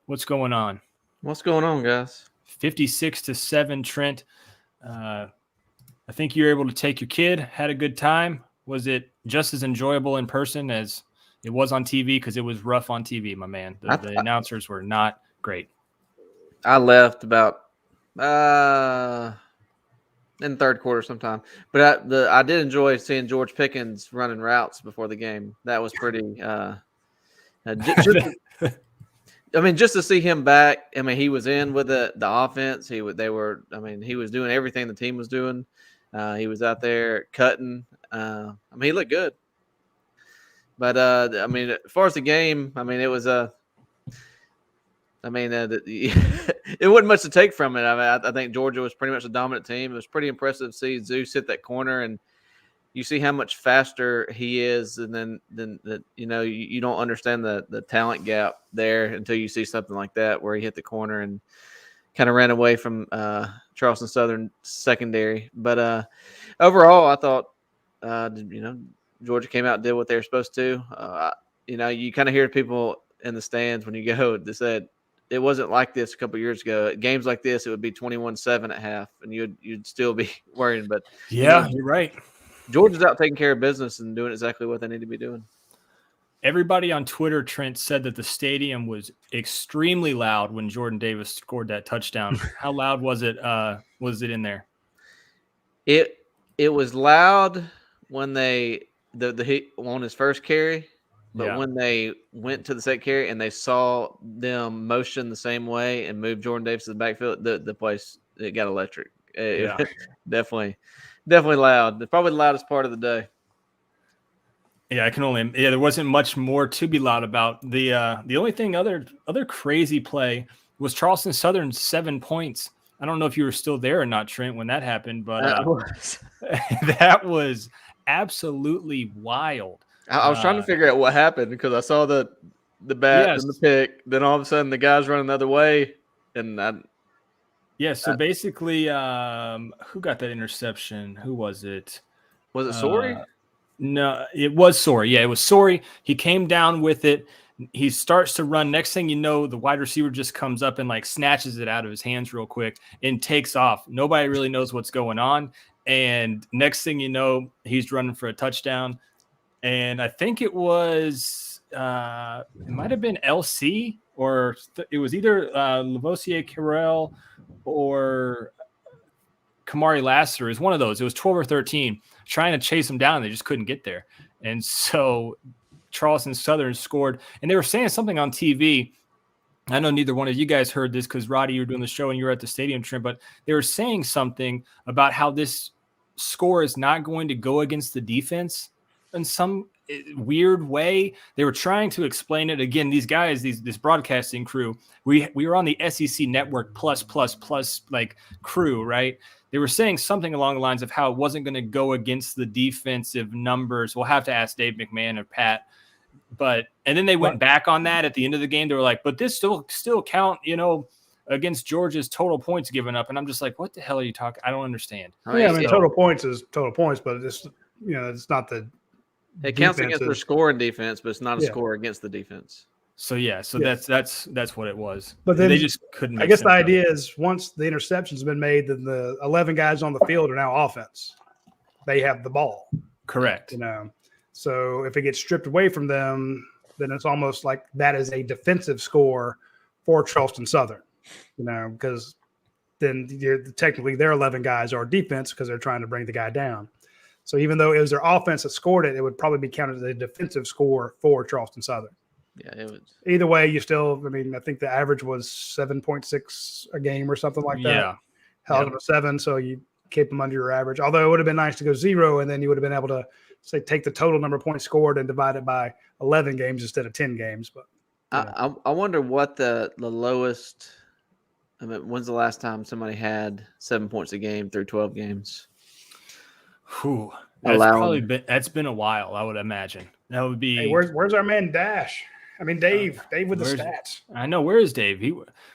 What's going on? What's going on, guys? 56-7, Trent. I think you were able to take your kid, had a good time. Was it just as enjoyable in person as it was on TV? Because it was rough on TV, my man. The announcers were not great. I left about in the third quarter sometime, but I did enjoy seeing George Pickens running routes before the game. That was pretty. Just to see him back. I mean, he was in with the offense. He was doing everything the team was doing. He was out there cutting. He looked good. But as far as the game, it was it wasn't much to take from it. I think Georgia was pretty much a dominant team. It was pretty impressive to see Zeus hit that corner, and you see how much faster he is, and then you don't understand the talent gap there until you see something like that where he hit the corner and kind of ran away from Charleston Southern secondary. But overall, I thought Georgia came out and did what they were supposed to. You kind of hear people in the stands when you go that said it wasn't like this a couple of years ago. At games like this, it would be 21-7 at half, and you'd still be worrying. But yeah, you're right. Georgia's out taking care of business and doing exactly what they need to be doing. Everybody on Twitter, Trent, said that the stadium was extremely loud when Jordan Davis scored that touchdown. How loud was it? Was it in there? It was loud when they on his first carry, but when they went to the second carry and they saw them motion the same way and move Jordan Davis to the backfield, the place it got electric. Definitely loud. It's probably the loudest part of the day. Yeah, there wasn't much more to be loud about. The only thing other crazy play was Charleston Southern's 7 points. I don't know if you were still there or not, Trent, when that happened, but that was absolutely wild. I was trying to figure out what happened because I saw the bat and the pick. Then all of a sudden the guy's running the other way, and so basically, who got that interception? Who was it? Was it Sorey? No, it was Sorey. Yeah, it was Sorey. He came down with it. He starts to run. Next thing you know, the wide receiver just comes up and snatches it out of his hands real quick and takes off. Nobody really knows what's going on. And next thing you know, he's running for a touchdown. And I think it was it might have been LC or it was either Lavoisier Carrell or Kamari Lassiter. It was one of those. It was 12 or 13 trying to chase him down. They just couldn't get there. And so Charleston Southern scored. And they were saying something on TV. I know neither one of you guys heard this because, Roddy, you were doing the show and you were at the stadium, Trent, but they were saying something about how this score is not going to go against the defense in some weird way. They were trying to explain it. Again, these guys, this broadcasting crew, we were on the SEC Network plus crew, right? They were saying something along the lines of how it wasn't going to go against the defensive numbers. We'll have to ask Dave McMahon or Pat. And then they went back on that at the end of the game. They were like, but this still count, against Georgia's total points given up. And I'm just like, what the hell are you talking? I don't understand. Total points is total points, but it's not the it counts against their score and defense, but it's not a score against the defense. So that's what it was. But then they just couldn't make I guess sense the idea is once the interception's been made, then the 11 guys on the field are now offense. They have the ball. Correct. So if it gets stripped away from them, then it's almost like that is a defensive score for Charleston Southern. Because then technically their 11 guys are defense because they're trying to bring the guy down. So even though it was their offense that scored it, it would probably be counted as a defensive score for Charleston Southern. Yeah, it was. Either way, you still, I think the average was 7.6 a game or something like that. Yeah. Held them a 7, so you keep them under your average. Although it would have been nice to go 0, and then you would have been able to say take the total number of points scored and divide it by 11 games instead of 10 games. But I wonder what the lowest. When's the last time somebody had 7 points a game through 12 games? That's been a while, I would imagine. That would be. Hey, where's our man Dash? Dave with the stats. I know. Where is Dave?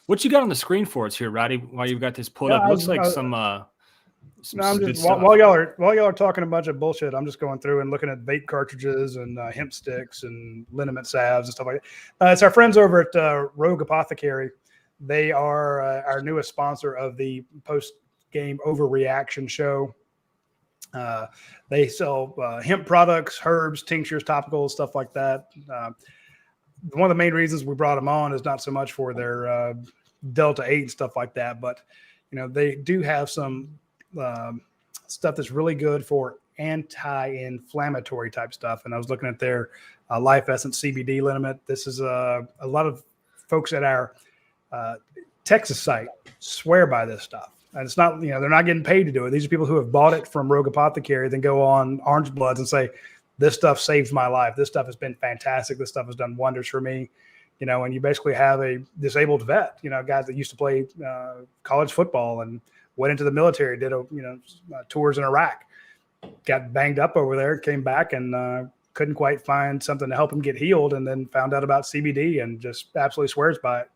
What you got on the screen for us here, Roddy? While you've got this pulled up, looks like some. I'm just while y'all are talking a bunch of bullshit, I'm just going through and looking at vape cartridges and hemp sticks and liniment salves and stuff like that. It's our friends over at Rogue Apothecary. They are our newest sponsor of the Postgame Overreaction show. They sell hemp products, herbs, tinctures, topicals, stuff like that. One of the main reasons we brought them on is not so much for their Delta 8 and stuff like that, but they do have some stuff that's really good for anti-inflammatory type stuff. And I was looking at their Life Essence CBD limit. This is a lot of folks at our Texas site swear by this stuff. And it's not, they're not getting paid to do it. These are people who have bought it from Rogue Apothecary, then go on Orange Bloods and say, this stuff saved my life. This stuff has been fantastic. This stuff has done wonders for me. And you basically have a disabled vet, guys that used to play college football and went into the military, did tours in Iraq, got banged up over there, came back and couldn't quite find something to help him get healed, and then found out about CBD and just absolutely swears by it.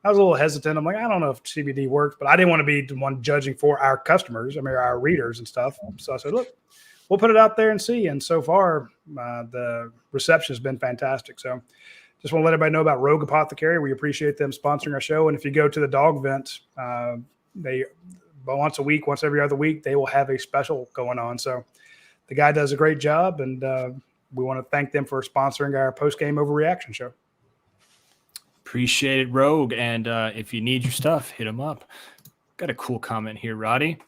I was a little hesitant. I'm like, I don't know if CBD works, but I didn't want to be the one judging for our customers, our readers and stuff. So I said, look, we'll put it out there and see. And so far, the reception has been fantastic. So just want to let everybody know about Rogue Apothecary. We appreciate them sponsoring our show. And if you go to the dog vent, they once a week, once every other week, they will have a special going on. So the guy does a great job, and we want to thank them for sponsoring our post-game overreaction show. Appreciate it, Rogue. And if you need your stuff, hit them up. Got a cool comment here, Roddy.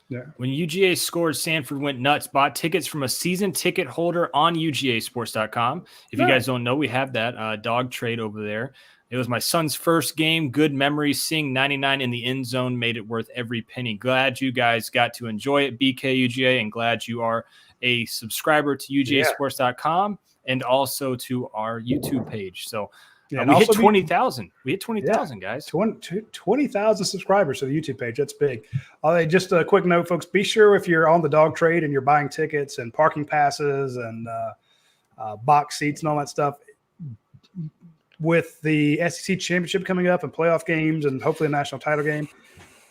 Yeah. When UGA scored, Sanford went nuts. Bought tickets from a season ticket holder on UGAsports.com. If you guys don't know, we have that dog trade over there. It was my son's first game. Good memories. Seeing 99 in the end zone made it worth every penny. Glad you guys got to enjoy it, BK UGA, and glad you are a subscriber to UGAsports.com and also to our YouTube page. So we hit 20,000. We hit 20,000, guys. 20,000 subscribers to the YouTube page. That's big. Just a quick note, folks. Be sure if you're on the dog trade and you're buying tickets and parking passes and box seats and all that stuff, with the SEC championship coming up and playoff games and hopefully a national title game,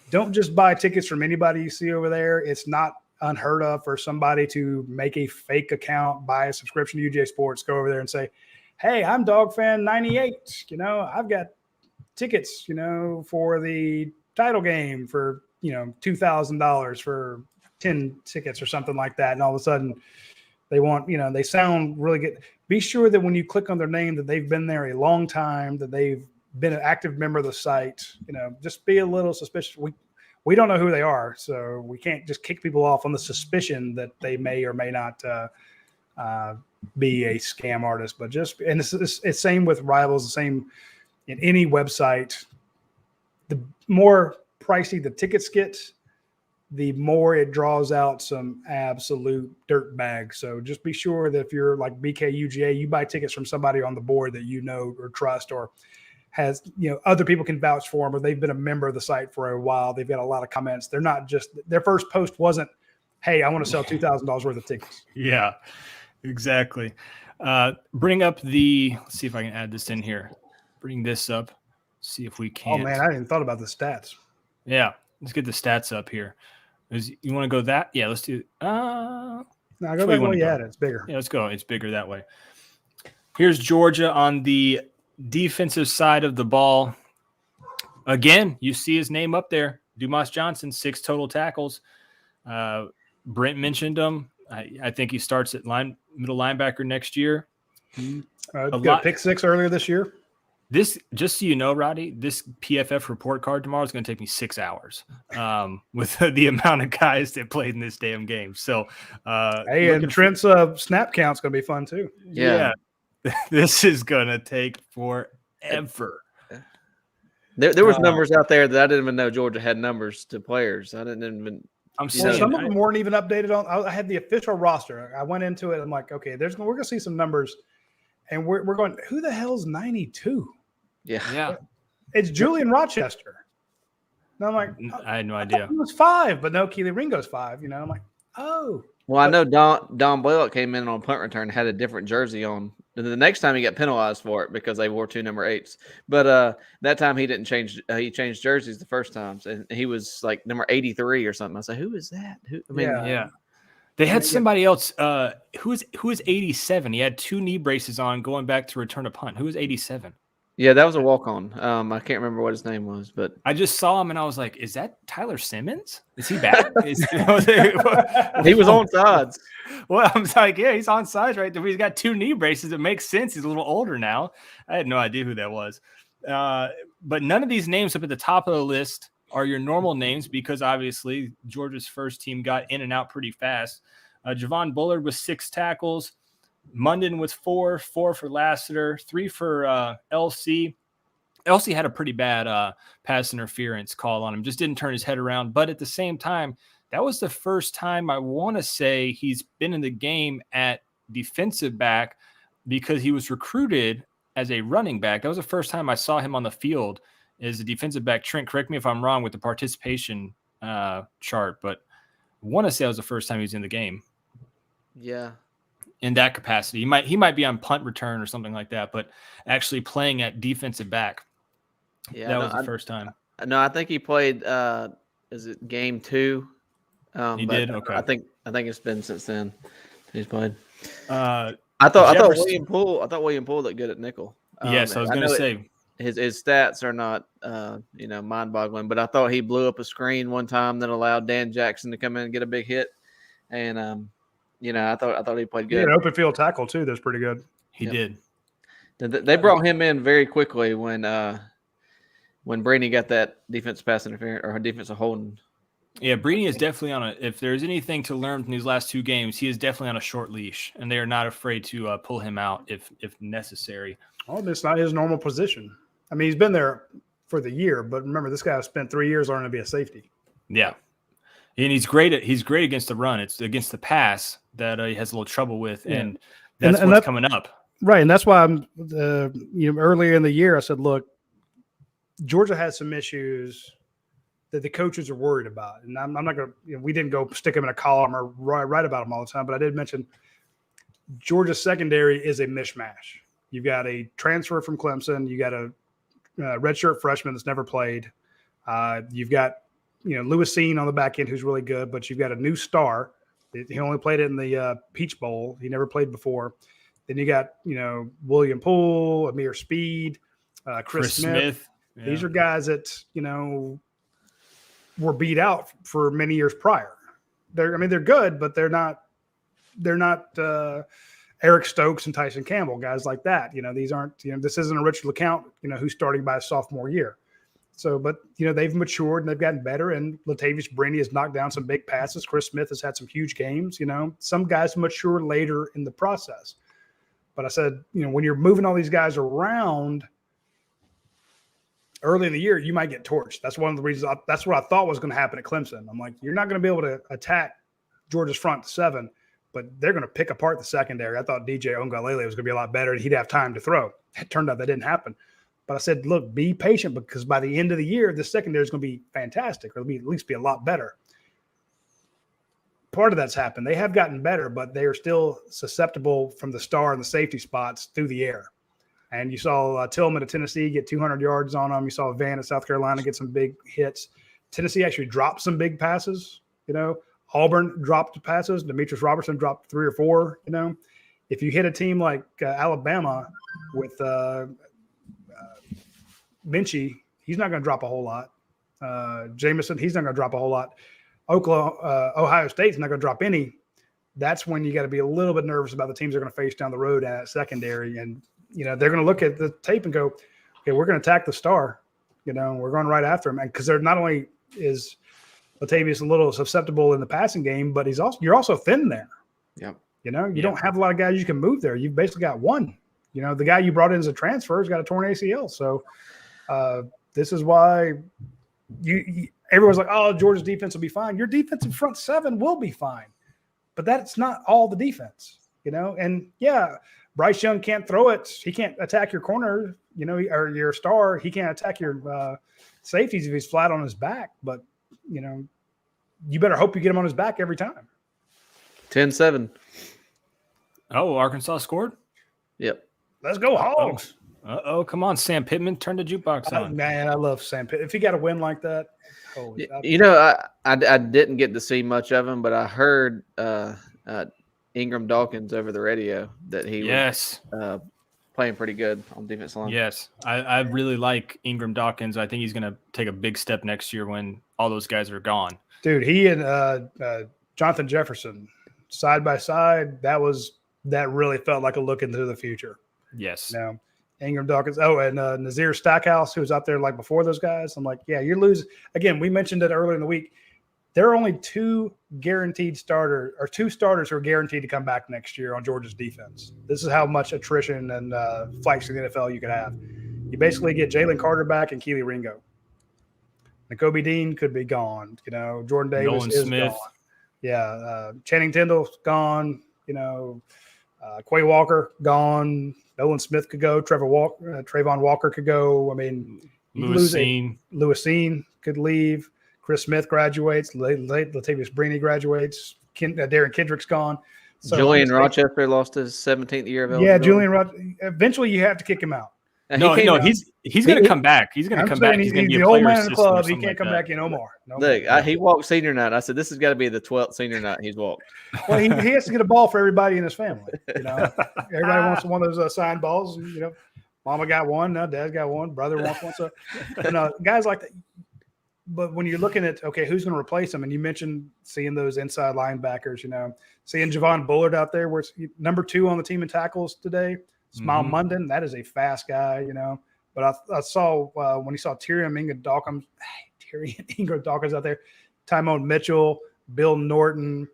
don't just buy tickets from anybody you see over there. It's not unheard of for somebody to make a fake account, buy a subscription to UGA Sports, go over there and say, hey, I'm Dog Fan 98. I've got tickets, for the title game for, $2,000 for 10 tickets or something like that. And all of a sudden they want, they sound really good. Be sure that when you click on their name that they've been there a long time, that they've been an active member of the site. Just be a little suspicious. We don't know who they are, so we can't just kick people off on the suspicion that they may or may not be a scam artist. But it's same with rivals, the same in any website. The more pricey the tickets get, the more it draws out some absolute dirt bags. So just be sure that if you're like BK UGA, you buy tickets from somebody on the board that you know or trust, or has, other people can vouch for them, or they've been a member of the site for a while. They've got a lot of comments. They're not just, their first post wasn't, hey, I want to sell $2,000 worth of tickets. Yeah, exactly. Bring up let's see if I can add this in here. Bring this up. See if we can. Oh man, I hadn't even thought about the stats. Yeah. Let's get the stats up here. You want to go that? Yeah, let's do no, go back where you had it. It's bigger. Yeah, let's go. It's bigger that way. Here's Georgia on the defensive side of the ball. Again, you see his name up there. Dumas Johnson, 6 total tackles. Brent mentioned him. I think he starts at middle linebacker next year. Got a pick 6 earlier this year. This, just so you know, Roddy, this PFF report card tomorrow is going to take me 6 hours with the amount of guys that played in this damn game. So, hey, and Trent's snap count's going to be fun too. Yeah. This is going to take forever. There was numbers out there that I didn't even know Georgia had numbers to players. I didn't even. Some of them weren't even updated on. I had the official roster. I went into it. I'm like, okay, we're going to see some numbers, and we're going. Who the hell's 92? Yeah. It's Julian Rochester. And I'm like, I had no idea. He was 5, but no, Keely Ringo's 5. I'm like, oh. Well, I know Don Blaylock came in on punt return, had a different jersey on. And the next time he got penalized for it because they wore 2 number 8s. But that time he didn't change. He changed jerseys the first time, and he was like number 83 or something. I said, "Who is that?" Yeah. They had somebody else. Who is 87? He had 2 knee braces on going back to return a punt. Who is 87? Yeah, that was a walk-on. I can't remember what his name was, but I just saw him and I was like, "Is that Tyler Simmons? Is he back?" he was on sides. Well, I'm like, yeah, he's on sides right there. He's got 2 knee braces. It makes sense. He's a little older now. I had no idea who that was. But none of these names up at the top of the list are your normal names because obviously Georgia's first team got in and out pretty fast. Javon Bullard with 6 tackles. Munden with 4 for Lassiter, 3 for LC. LC had a pretty bad pass interference call on him, just didn't turn his head around. But at the same time, that was the first time I want to say he's been in the game at defensive back because he was recruited as a running back. That was the first time I saw him on the field as a defensive back. Trent, correct me if I'm wrong with the participation chart, but I want to say that was the first time he was in the game. Yeah. In that capacity. He might be on punt return or something like that, but actually playing at defensive back. Yeah. That was the first time. No, I think he played is it game 2? He did? Okay. I think it's been since then he's played. I thought William Poole looked good at nickel. Yes, I was going to say his stats are not mind-boggling, but I thought he blew up a screen one time that allowed Dan Jackson to come in and get a big hit, and I thought he played good. Yeah, an open field tackle too. That's pretty good. He did. They brought him in very quickly when Brainy got that defensive pass interference or defensive holding. Yeah, Breeny is definitely if there's anything to learn from these last 2 games, he is definitely on a short leash, and they are not afraid to pull him out if necessary. Oh, it's not his normal position. I mean, he's been there for the year, but remember, this guy spent 3 years learning to be a safety. Yeah, and he's great against the run. It's against the pass that he has a little trouble with, and that's what's coming up. Right, and that's why I'm earlier in the year I said, look, Georgia has some issues that the coaches are worried about. And I'm not going to, we didn't go stick them in a column or write about them all the time, but I did mention Georgia's secondary is a mishmash. You've got a transfer from Clemson. You got a redshirt freshman that's never played. You've got, Lewis Seen on the back end who's really good, but you've got a new star. He only played it in the Peach Bowl. He never played before. Then you got, William Poole, Amir Speed, Chris Smith. Yeah. These are guys that, were beat out for many years prior. They're good, but they're not Eric Stokes and Tyson Campbell, guys like that. These aren't, this isn't a Richard LeCount, who's starting by his sophomore year. So, but, they've matured and they've gotten better, and Latavius Brini has knocked down some big passes. Chris Smith has had some huge games. Some guys mature later in the process. But I said, when you're moving all these guys around early in the year, you might get torched. That's one of the reasons. That's what I thought was going to happen at Clemson. I'm like, you're not going to be able to attack Georgia's front 7, but they're going to pick apart the secondary. I thought DJ Ongalele was going to be a lot better and he'd have time to throw. It turned out that didn't happen. But I said, look, be patient, because by the end of the year, the secondary is going to be fantastic, or at least be a lot better. Part of that's happened. They have gotten better, but they are still susceptible from the star and the safety spots through the air. And you saw Tillman at Tennessee get 200 yards on them. You saw Van at South Carolina get some big hits. Tennessee actually dropped some big passes. Auburn dropped passes. Demetrius Robertson dropped 3 or 4. If you hit a team like Alabama with Minchie, he's not going to drop a whole lot. Jameson, he's not going to drop a whole lot. Ohio State's not going to drop any. That's when you got to be a little bit nervous about the teams they're going to face down the road at secondary. And they're going to look at the tape and go, okay, we're going to attack the star. We're going right after him. And because they're not only is Latavius a little susceptible in the passing game, but you're also thin there. Yeah. You don't have a lot of guys you can move there. You've basically got one. The guy you brought in as a transfer has got a torn ACL. So this is why everyone's like, oh, Georgia's defense will be fine. Your defensive front 7 will be fine. But that's not all the defense, And, yeah, Bryce Young can't throw it. He can't attack your corner, or your star. He can't attack your safeties if he's flat on his back. But, you better hope you get him on his back every time. 10-7. Oh, Arkansas scored? Yep. Let's go Hogs. Uh-oh, come on, Sam Pittman. Turn the jukebox on. Man, I love Sam Pittman. If he got a win like that, holy. I didn't get to see much of him, but I heard Ingram Dawkins over the radio that he was playing pretty good on defense line. Yes, I really like Ingram Dawkins. I think he's going to take a big step next year when all those guys are gone. Dude, he and Jonathan Jefferson side by side, that really felt like a look into the future. Yes. You know, Ingram Dawkins. Oh, and Nazir Stackhouse, who was out there like before those guys. I'm like, yeah, you're losing. Again, we mentioned it earlier in the week. There are only two starters who are guaranteed to come back next year on Georgia's defense. This is how much attrition and flights to the NFL you could have. You basically get Jalen Carter back and Keely Ringo. Nakobe Dean could be gone. You know, Jordan Davis Nolan is Smith. gone. Yeah, Channing Tindall's gone. You know, Quay Walker gone. Nolan Smith could go. Trayvon Walker could go. I mean, Lewis Cine could leave. Chris Smith graduates. Latavius Brini graduates. Darren Kendrick's gone. So Julian Rochester lost his 17th year of eligibility. Yeah, Julian Rochester. Eventually, you have to kick him out. And No, came out- he's going to come back. He's going to come back. He's going to be the a old player man in the assistant or club. He something can't like come that. back in no more. No Look, more. he walked senior night. I said, this has got to be the 12th senior night he's walked. Well, he has to get a ball for everybody in his family. You know, everybody wants one of those signed balls. And, you know, mama got one, now dad's got one, brother wants one. So, guys like that. But when you're looking at, okay, who's going to replace him? And you mentioned seeing those inside linebackers, you know, seeing Javon Bullard out there, where it's number 2 on the team in tackles today. Smile Munden, that is a fast guy, you know. But I saw when he saw Tyrion Ingram Dawkins out there, Tymone Mitchell, Bill Norton.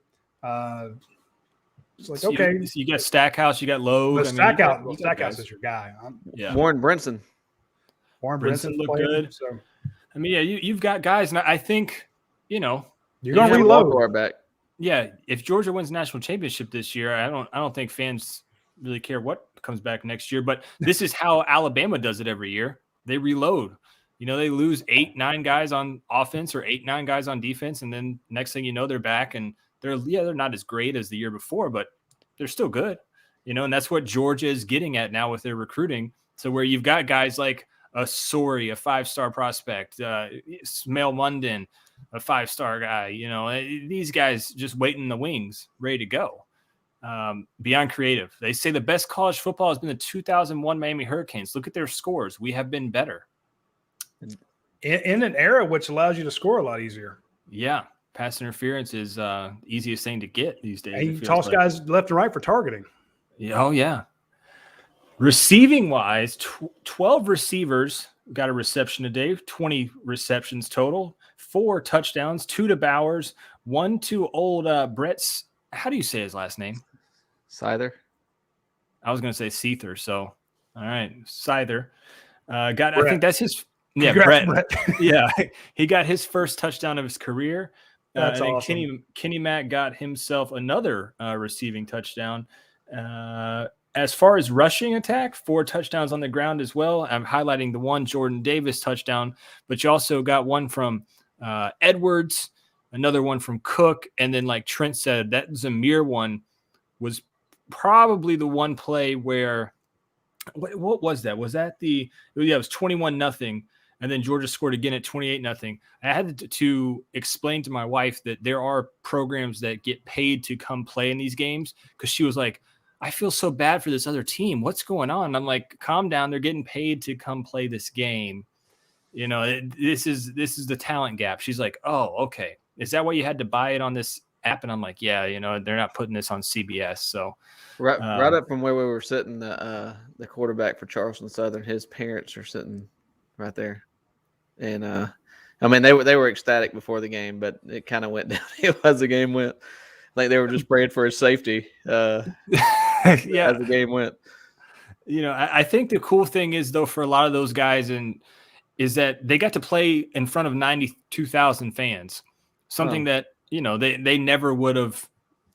It's like, So okay. you got Stackhouse, you got Lowe. Stackhouse is your guy. Yeah. Warren Brinson. Warren Brinson Brinson looked played, good. So I mean, yeah, you've got guys, and I think, you know, you're going to You have reload. Walker back. yeah, if Georgia wins national championship this year, I don't think fans really care what comes back next year. But this is how Alabama does it every year. They reload. You know, they lose 8-9 guys on offense or 8-9 guys on defense, and then next thing you know, they're back and they're not as great as the year before, but they're still good. You know, and that's what Georgia is getting at now with their recruiting. So where you've got guys like a Sori, a 5-star prospect, Smale Munden, a 5-star guy, you know, these guys just waiting in the wings, ready to go. Beyond creative. They say the best college football has been the 2001 Miami Hurricanes. Look at their scores. We have been better. In an era which allows you to score a lot easier. Yeah. Pass interference is the easiest thing to get these days. And you toss guys left and right for targeting. Yeah, oh, yeah. Receiving wise, 12 receivers got a reception today, 20 receptions total, 4 touchdowns, 2 to Bowers, 1 to old Brett's. How do you say his last name? Scyther. I was going to say Seether. So, all right. Scyther. I Brett. think that's his. Yeah, Congrats, Brett. Yeah. He got his first touchdown of his career. That's and then awesome. Kenny Mack got himself another receiving touchdown. As far as rushing attack, 4 touchdowns on the ground as well. I'm highlighting the one Jordan Davis touchdown, but you also got one from Edwards, another one from Cook, and then like Trent said, that Zamir one was probably the one play where what was that? Was that it was 21-0. And then Georgia scored again at 28-0. I had to explain to my wife that there are programs that get paid to come play in these games, because she was like, I feel so bad for this other team. What's going on? And I'm like, calm down. They're getting paid to come play this game. You know, this is the talent gap. She's like, oh, okay. Is that why you had to buy it on this app? And I'm like, yeah, you know, they're not putting this on CBS. So Right up from where we were sitting, the quarterback for Charleston Southern, his parents are sitting right there. And I mean, they were ecstatic before the game, but it kind of went downhill as the game went. Like they were just praying for his safety. Yeah, as the game went. You know, I think the cool thing is, though, for a lot of those guys, is that they got to play in front of 92,000 fans, something that, you know, they never would have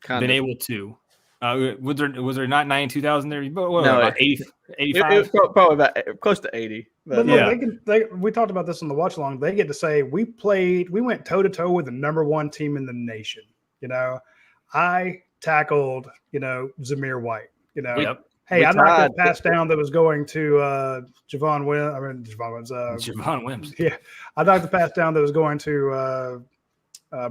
been able to. Was there not 92,000 there? No, about 80, 85? It was probably about close to 80. But look, we talked about this on the watch along. They get to say we went toe to toe with the number 1 team in the nation. You know, I tackled, you know, Zamir White. You know, hey, I knocked that pass down that was going to Javon Wims. Yeah, I knocked the pass down that was going to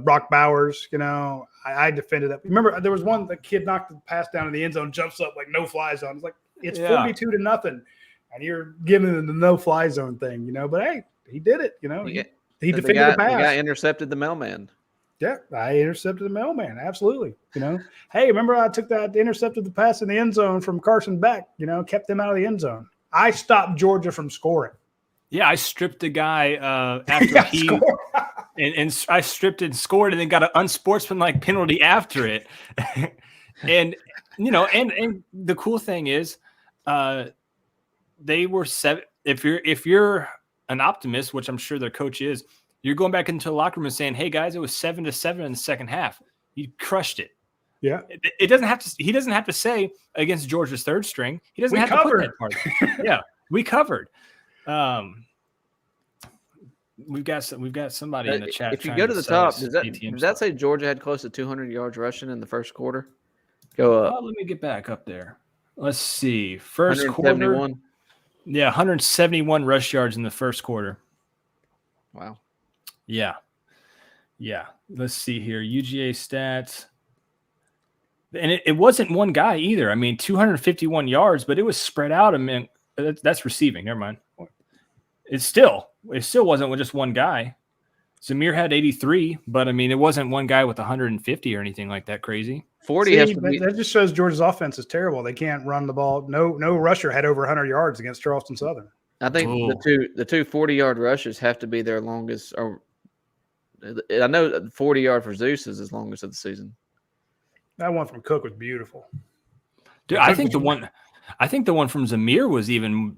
Brock Bowers. You know, I defended that. Remember, there was one, the kid knocked the pass down in the end zone, jumps up like no fly zone. It's like, It's Yeah. 42-0, and you're giving them the no-fly zone thing, you know. But hey, he did it, you know. He defended the pass. The guy intercepted the mailman. Yeah, I intercepted the mailman. Absolutely. You know, hey, remember I took that intercepted the pass in the end zone from Carson Beck, you know, kept them out of the end zone. I stopped Georgia from scoring. Yeah, I stripped the guy after and I stripped and scored and then got an unsportsmanlike penalty after it. And you know, and the cool thing is they were seven. If you're an optimist, which I'm sure their coach is, you're going back into the locker room and saying, "Hey guys, it was 7-7 in the second half. You crushed it." Yeah, it doesn't have to. He doesn't have to say against Georgia's third string. He doesn't have to put that part. Yeah, we covered. We've got somebody in the chat. If you go to the top, does that say Georgia had close to 200 yards rushing in the first quarter? Go up. Let me get back up there. Let's see. First quarter. Yeah, 171 rush yards in the first quarter. Wow. Yeah. Let's see here. UGA stats. And it wasn't one guy either. I mean, 251 yards, but it was spread out. I mean, that's receiving. Never mind. It still wasn't with just one guy. Zamir had 83, but I mean, it wasn't one guy with 150 or anything like that crazy. 40 has to be. That just shows Georgia's offense is terrible. They can't run the ball. No rusher had over 100 yards against Charleston Southern. I think the two 40-yard rushes have to be their longest. Or I know 40-yard for Zeus is his longest of the season. That one from Cook was beautiful. Dude, I think the one from Zamir was even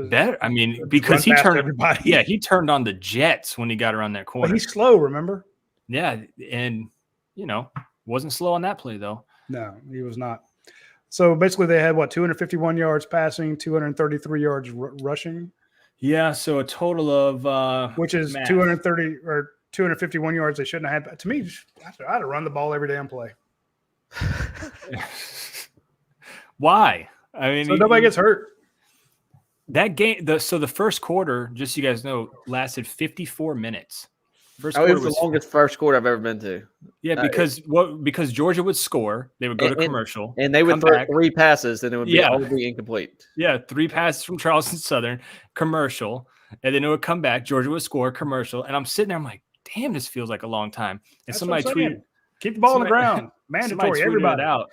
better. I mean, because he turned everybody. Yeah, he turned on the jets when he got around that corner. But he's slow, remember? Yeah, and wasn't slow on that play though. No, he was not. So basically, they had 251 yards passing, 233 yards rushing. Yeah, so a total of which is 230 or 251 yards they shouldn't have had. To me, I'd have run the ball every damn play. Why? I mean, so nobody gets hurt. That game, the first quarter, just so you guys know, lasted 54 minutes. It was the longest first quarter I've ever been to. Yeah, because Georgia would score, they would go to commercial, and they would throw 3 passes, and it would be incomplete. Yeah, 3 passes from Charleston Southern, commercial, and then it would come back. Georgia would score, commercial, and I'm sitting there, I'm like, damn, this feels like a long time. And somebody tweeted, keep the ball on the ground, mandatory, everybody out.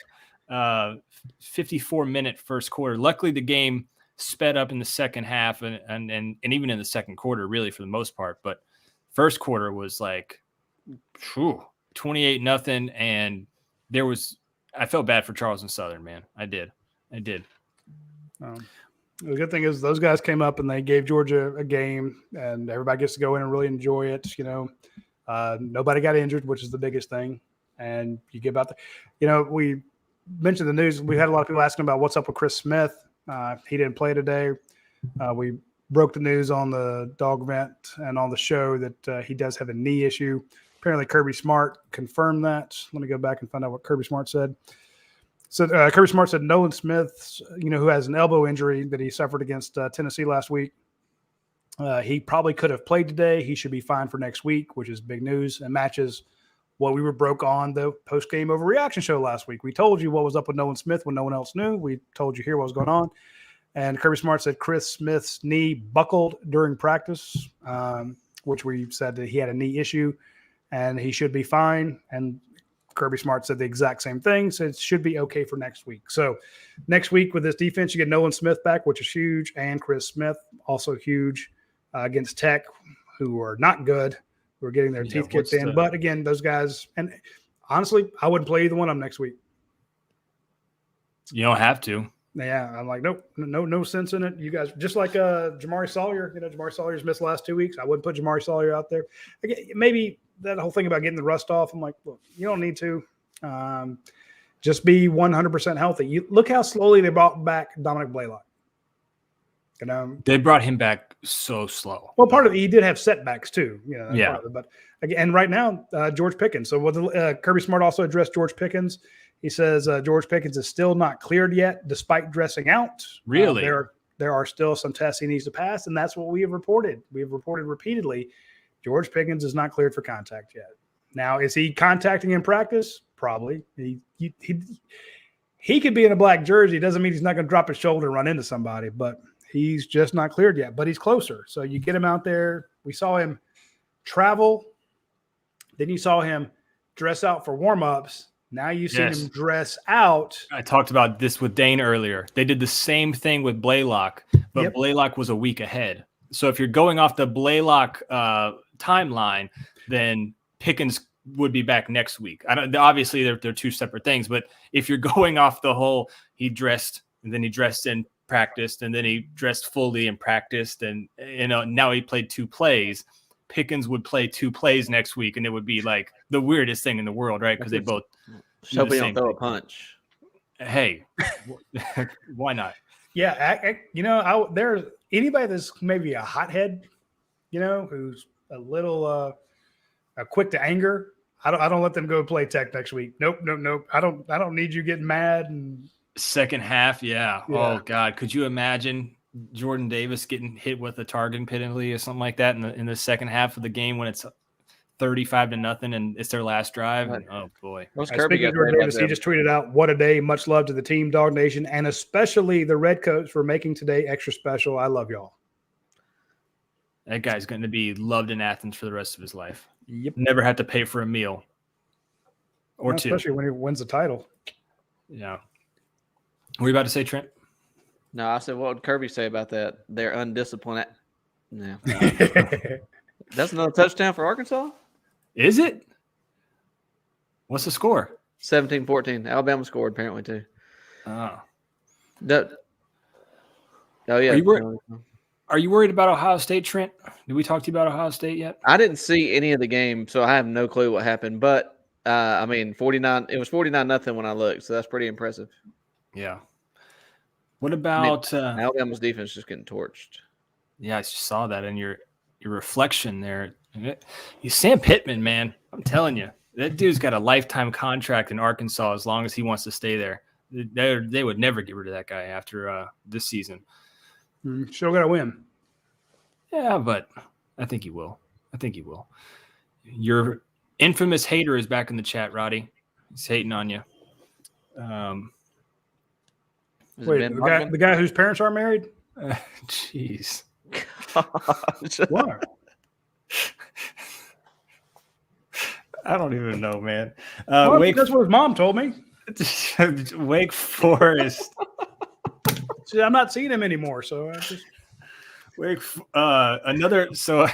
54-minute first quarter. Luckily, the game sped up in the second half and even in the second quarter, really for the most part. But first quarter was like 28-0, and I felt bad for Charleston Southern, man. I did. The good thing is those guys came up and they gave Georgia a game, and everybody gets to go in and really enjoy it. Nobody got injured, which is the biggest thing. And you get about we mentioned the news. We had a lot of people asking about what's up with Chris Smith. He didn't play today. We broke the news on the dog vent and on the show that he does have a knee issue. Apparently, Kirby Smart confirmed that. Let me go back and find out what Kirby Smart said. So Kirby Smart said Nolan Smith, who has an elbow injury that he suffered against Tennessee last week, he probably could have played today. He should be fine for next week, which is big news and matches what we were broke on the post-game overreaction show last week. We told you what was up with Nolan Smith when no one else knew. We told you here what was going on. And Kirby Smart said Chris Smith's knee buckled during practice, which we said that he had a knee issue and he should be fine. And Kirby Smart said the exact same thing. So it should be okay for next week. So next week with this defense, you get Nolan Smith back, which is huge, and Chris Smith, also huge against Tech, who are not good. Who are getting their teeth kicked in. But again, those guys, and honestly, I wouldn't play either one of them next week. You don't have to. Yeah, I'm like, nope, no sense in it. You guys, just like Jamari Sawyer, Jamari Sawyer's missed the last 2 weeks. I wouldn't put Jamari Sawyer out there. Again, maybe that whole thing about getting the rust off, I'm like, look, you don't need to. Just be 100% healthy. Look how slowly they brought back Dominic Blaylock. They brought him back so slow. Well, part of it, he did have setbacks too. Yeah. But again, and right now, George Pickens. So Kirby Smart also addressed George Pickens. He says George Pickens is still not cleared yet, despite dressing out. Really? There are still some tests he needs to pass, and that's what we have reported. We have reported repeatedly. George Pickens is not cleared for contact yet. Now, is he contacting in practice? Probably. he could be in a black jersey. Doesn't mean he's not going to drop his shoulder and run into somebody, but he's just not cleared yet. But he's closer. So you get him out there. We saw him travel. Then you saw him dress out for warm-ups. Now you've seen him dress out. I talked about this with Dane earlier. They did the same thing with Blaylock, but Blaylock was a week ahead. So if you're going off the Blaylock timeline, then Pickens would be back next week. Obviously, they're two separate things, but if you're going off the whole, he dressed and then he dressed and practiced and then he dressed fully and practiced and now he played 2 plays. Pickens would play 2 plays next week, and it would be like the weirdest thing in the world, right? Because they both Shelby don't throw a punch. Hey, why not? Yeah, there's anybody that's maybe a hothead, who's a little quick to anger. I don't let them go play tech next week. Nope. I don't need you getting mad and second half. Yeah. Oh God, could you imagine Jordan Davis getting hit with a targeting penalty or something like that in the second half of the game when it's 35-0 and it's their last drive? And, oh boy. Speaking of Jordan Davis, he just tweeted out, "What a day! Much love to the team, Dog Nation, and especially the Redcoats for making today extra special. I love y'all." That guy's going to be loved in Athens for the rest of his life. Yep. Never had to pay for a meal or two. Especially when he wins the title. Yeah. What were you about to say, Trent? No, I said, what would Kirby say about that? They're undisciplined. No. That's another touchdown for Arkansas? Is it? What's the score? 17-14. Alabama scored apparently too. Oh. Yeah. Are you worried about Ohio State, Trent? Did we talk to you about Ohio State yet? I didn't see any of the game, so I have no clue what happened. But 49. It was 49-0 when I looked, so that's pretty impressive. Yeah. What about Alabama's defense just getting torched? Yeah, I just saw that in your reflection there. Sam Pittman, man, I'm telling you, that dude's got a lifetime contract in Arkansas as long as he wants to stay there. They would never get rid of that guy after this season. Still got to win. Yeah, but I think he will. Your infamous hater is back in the chat, Roddy. He's hating on you. Wait, the guy whose parents are married? Jeez. What? I don't even know, man. That's what his mom told me. Wake Forest. See, I'm not seeing him anymore, so I just another. So,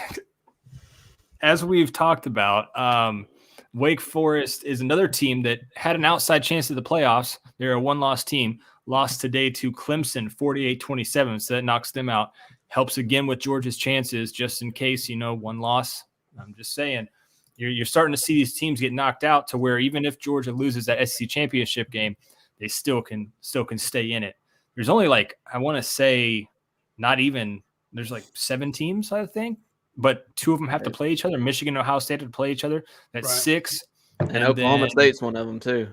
as we've talked about, Wake Forest is another team that had an outside chance at the playoffs. They're a one-loss team. Lost today to Clemson, 48-27. So that knocks them out. Helps again with Georgia's chances, just in case, one loss. I'm just saying, you're starting to see these teams get knocked out to where even if Georgia loses that SEC championship game, they still can stay in it. There's only I want to say there's 7 teams, I think, but 2 of them have to play each other. Michigan and Ohio State have to play each other. That's 6. And Oklahoma State's one of them too.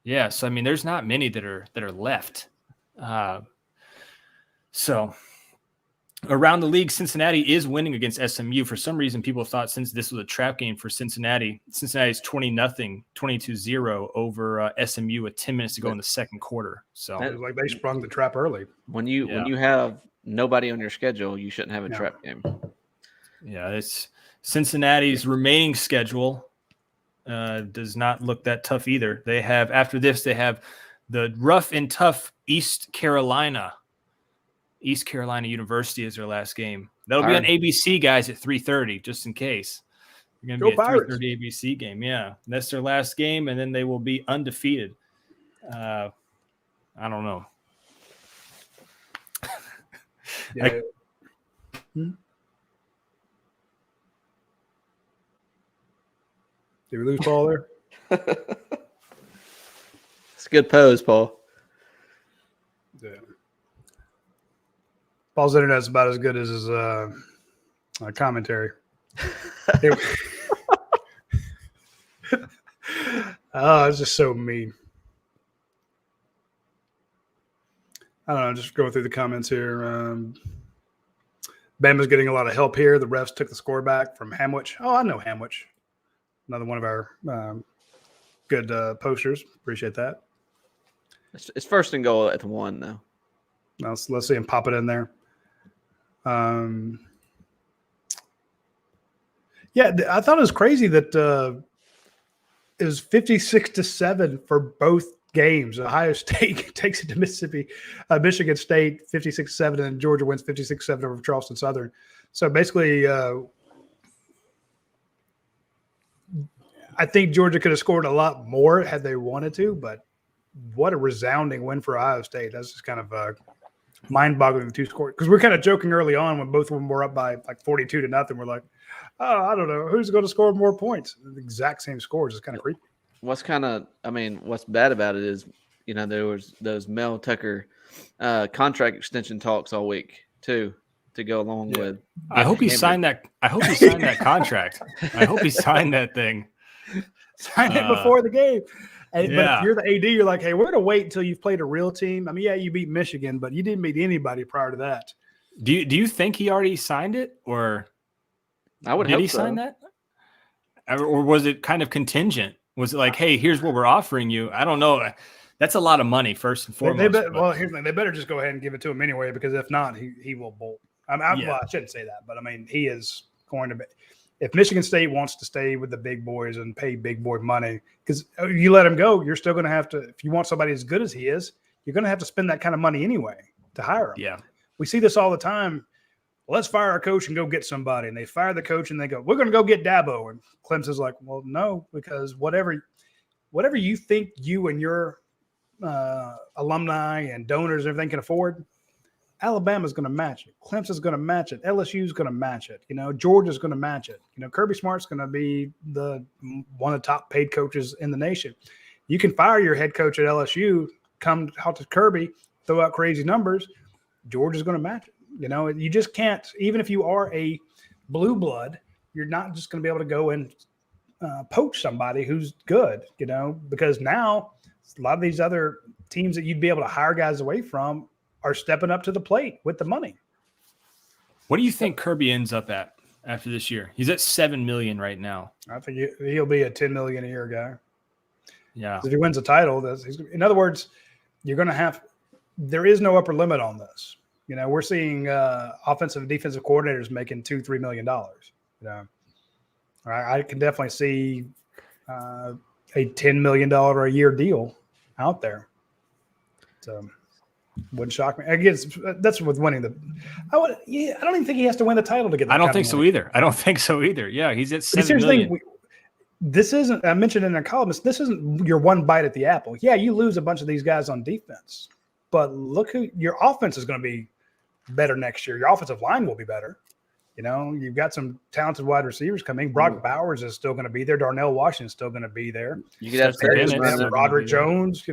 Yeah, so there's not many that are left. So around the league, Cincinnati is winning against SMU. For some reason, people thought since this was a trap game for Cincinnati, Cincinnati's 20-0, 22-0 over SMU with 10 minutes to go in the second quarter. So it was like they sprung the trap early. When you have nobody on your schedule, you shouldn't have a trap game. Yeah, it's Cincinnati's remaining schedule does not look that tough either. They have the rough and tough East Carolina University is their last game. That'll be on ABC, guys, at 3:30, just in case. You're going to be a 3:30 ABC game. Yeah, that's their last game, and then they will be undefeated. I don't know. Yeah. Did we lose Paul there? It's a good pose, Paul. Yeah. Paul's internet's about as good as his commentary. It's just so mean. I don't know. Just going through the comments here. Bama's getting a lot of help here. The refs took the score back from Hamwich. Oh, I know Hamwich. Another one of our good posters. Appreciate that. It's first and goal at the 1 though. Let's see him pop it in there. Yeah, I thought it was crazy that it was 56-7 for both games. Ohio State takes it to Michigan State 56-7, and Georgia wins 56-7 over Charleston Southern. So basically, I think Georgia could have scored a lot more had they wanted to, but what a resounding win for Ohio State. That's just kind of mind-boggling, 2 scores. Because we're kind of joking early on when both of them were up by like 42-0. We're like, oh, I don't know. Who's going to score more points? The exact same scores. It's kind of creepy. What's bad about it is, there was those Mel Tucker contract extension talks all week too, to go along with. I hope he signed that. I hope he signed that contract. I hope he signed that thing. Sign it before the game. But if you're the AD, you're like, hey, we're going to wait until you've played a real team. I mean, yeah, you beat Michigan, but you didn't beat anybody prior to that. Do you think he already signed it, or I would did hope he so. sign that, or was it kind of contingent? Was it like, hey, here's what we're offering you? I don't know. That's a lot of money, first and foremost. Here's the thing. They better just go ahead and give it to him anyway, because if not, he will bolt. Well, I shouldn't say that, but I mean, he is going to be. If Michigan State wants to stay with the big boys and pay big boy money, because you let him go, you're still going to have to. If you want somebody as good as he is, you're going to have to spend that kind of money anyway to hire him. Yeah, we see this all the time. Let's fire our coach and go get somebody. And they fire the coach and they go, we're going to go get Dabo. And Clemson's like, well, no, because whatever you think you and your alumni and donors and everything can afford, Alabama's going to match it. Clemson's going to match it. LSU's going to match it. Georgia's going to match it. Kirby Smart's going to be one of the top paid coaches in the nation. You can fire your head coach at LSU, come out to Kirby, throw out crazy numbers. Georgia's going to match it. You just can't, even if you are a blue blood, you're not just going to be able to go and poach somebody who's good, because now a lot of these other teams that you'd be able to hire guys away from are stepping up to the plate with the money. What do you think Kirby ends up at after this year? He's at $7 million right now. I think he'll be a $10 million a year guy. Yeah. If he wins a title, in other words, there is no upper limit on this. We're seeing offensive and defensive coordinators making $2-3 million. I can definitely see a $10 million a year deal out there. So wouldn't shock me. I guess that's with winning I don't even think he has to win the title to get. I don't think so either. Yeah, he's at $7 million. This isn't. I mentioned in a columnist. This isn't your one bite at the apple. Yeah, you lose a bunch of these guys on defense, but look who your offense is going to be better next year. Your offensive line will be better. You've got some talented wide receivers coming. Brock Bowers is still going to be there. Darnell Washington's still going to be there. You could have Roderick Jones.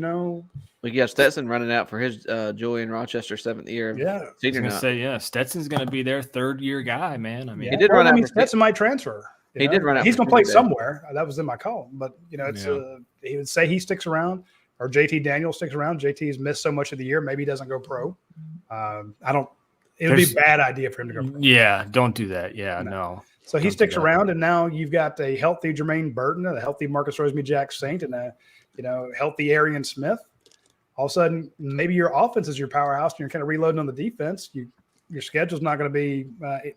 We got Stetson running out for his Julian Rochester 7th year. Yeah, I was going to say, Stetson's going to be their 3rd year guy, man. I mean, he did run out. Stetson might transfer. He did run out. He's going to play somewhere. That was in my column, but it's he would say he sticks around, or JT Daniels sticks around. JT's missed so much of the year. Maybe he doesn't go pro. It would be a bad idea for him to go pro. Yeah, don't do that. Yeah, no. So he sticks around, and now you've got a healthy Jermaine Burton, a healthy Marcus Rosemy-Jack Saint, and a healthy Arian Smith. All of a sudden, maybe your offense is your powerhouse, and you're kind of reloading on the defense. Your schedule's not going to be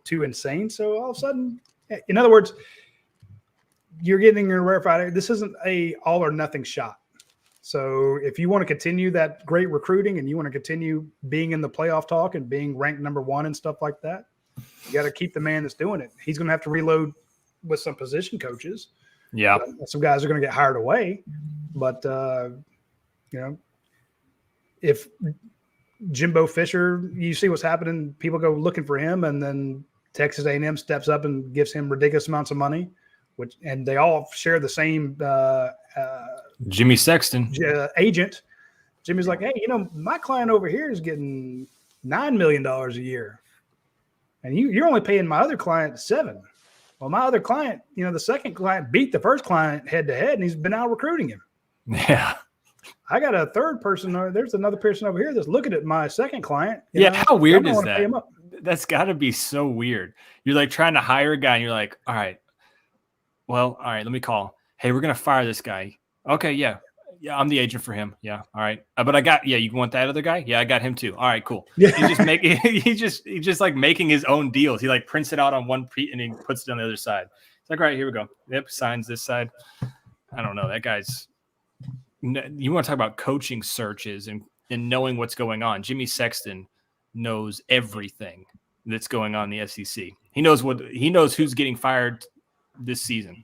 too insane. So all of a sudden, in other words, you're getting your rarefied. This isn't a all or nothing shot. So if you want to continue that great recruiting and you want to continue being in the playoff talk and being ranked number 1 and stuff like that, you got to keep the man that's doing it. He's going to have to reload with some position coaches. Yeah. Some guys are going to get hired away. But, if Jimbo Fisher, you see what's happening, people go looking for him, and then Texas A&M steps up and gives him ridiculous amounts of money, and they all share the same Jimmy Sexton agent. Jimmy's like, hey, my client over here is getting $9 million a year, and you're only paying my other client $7 million. Well, my other client, the second client beat the first client head to head, and he's been out recruiting him. Yeah. I got a third person. There's another person over here that's looking at my second client. How weird is that? That's got to be so weird. You're like trying to hire a guy, and you're like, all right, let me call. Hey, we're going to fire this guy. Okay, yeah. Yeah, I'm the agent for him. Yeah, all right. But I got you want that other guy? Yeah, I got him too. All right, cool. Yeah. He's just like making his own deals. He like prints it out on one and he puts it on the other side. It's like, all right, here we go. Yep, signs this side. I don't know. That guy's. You want to talk about coaching searches and knowing what's going on? Jimmy Sexton knows everything that's going on in the SEC. He knows who's getting fired this season.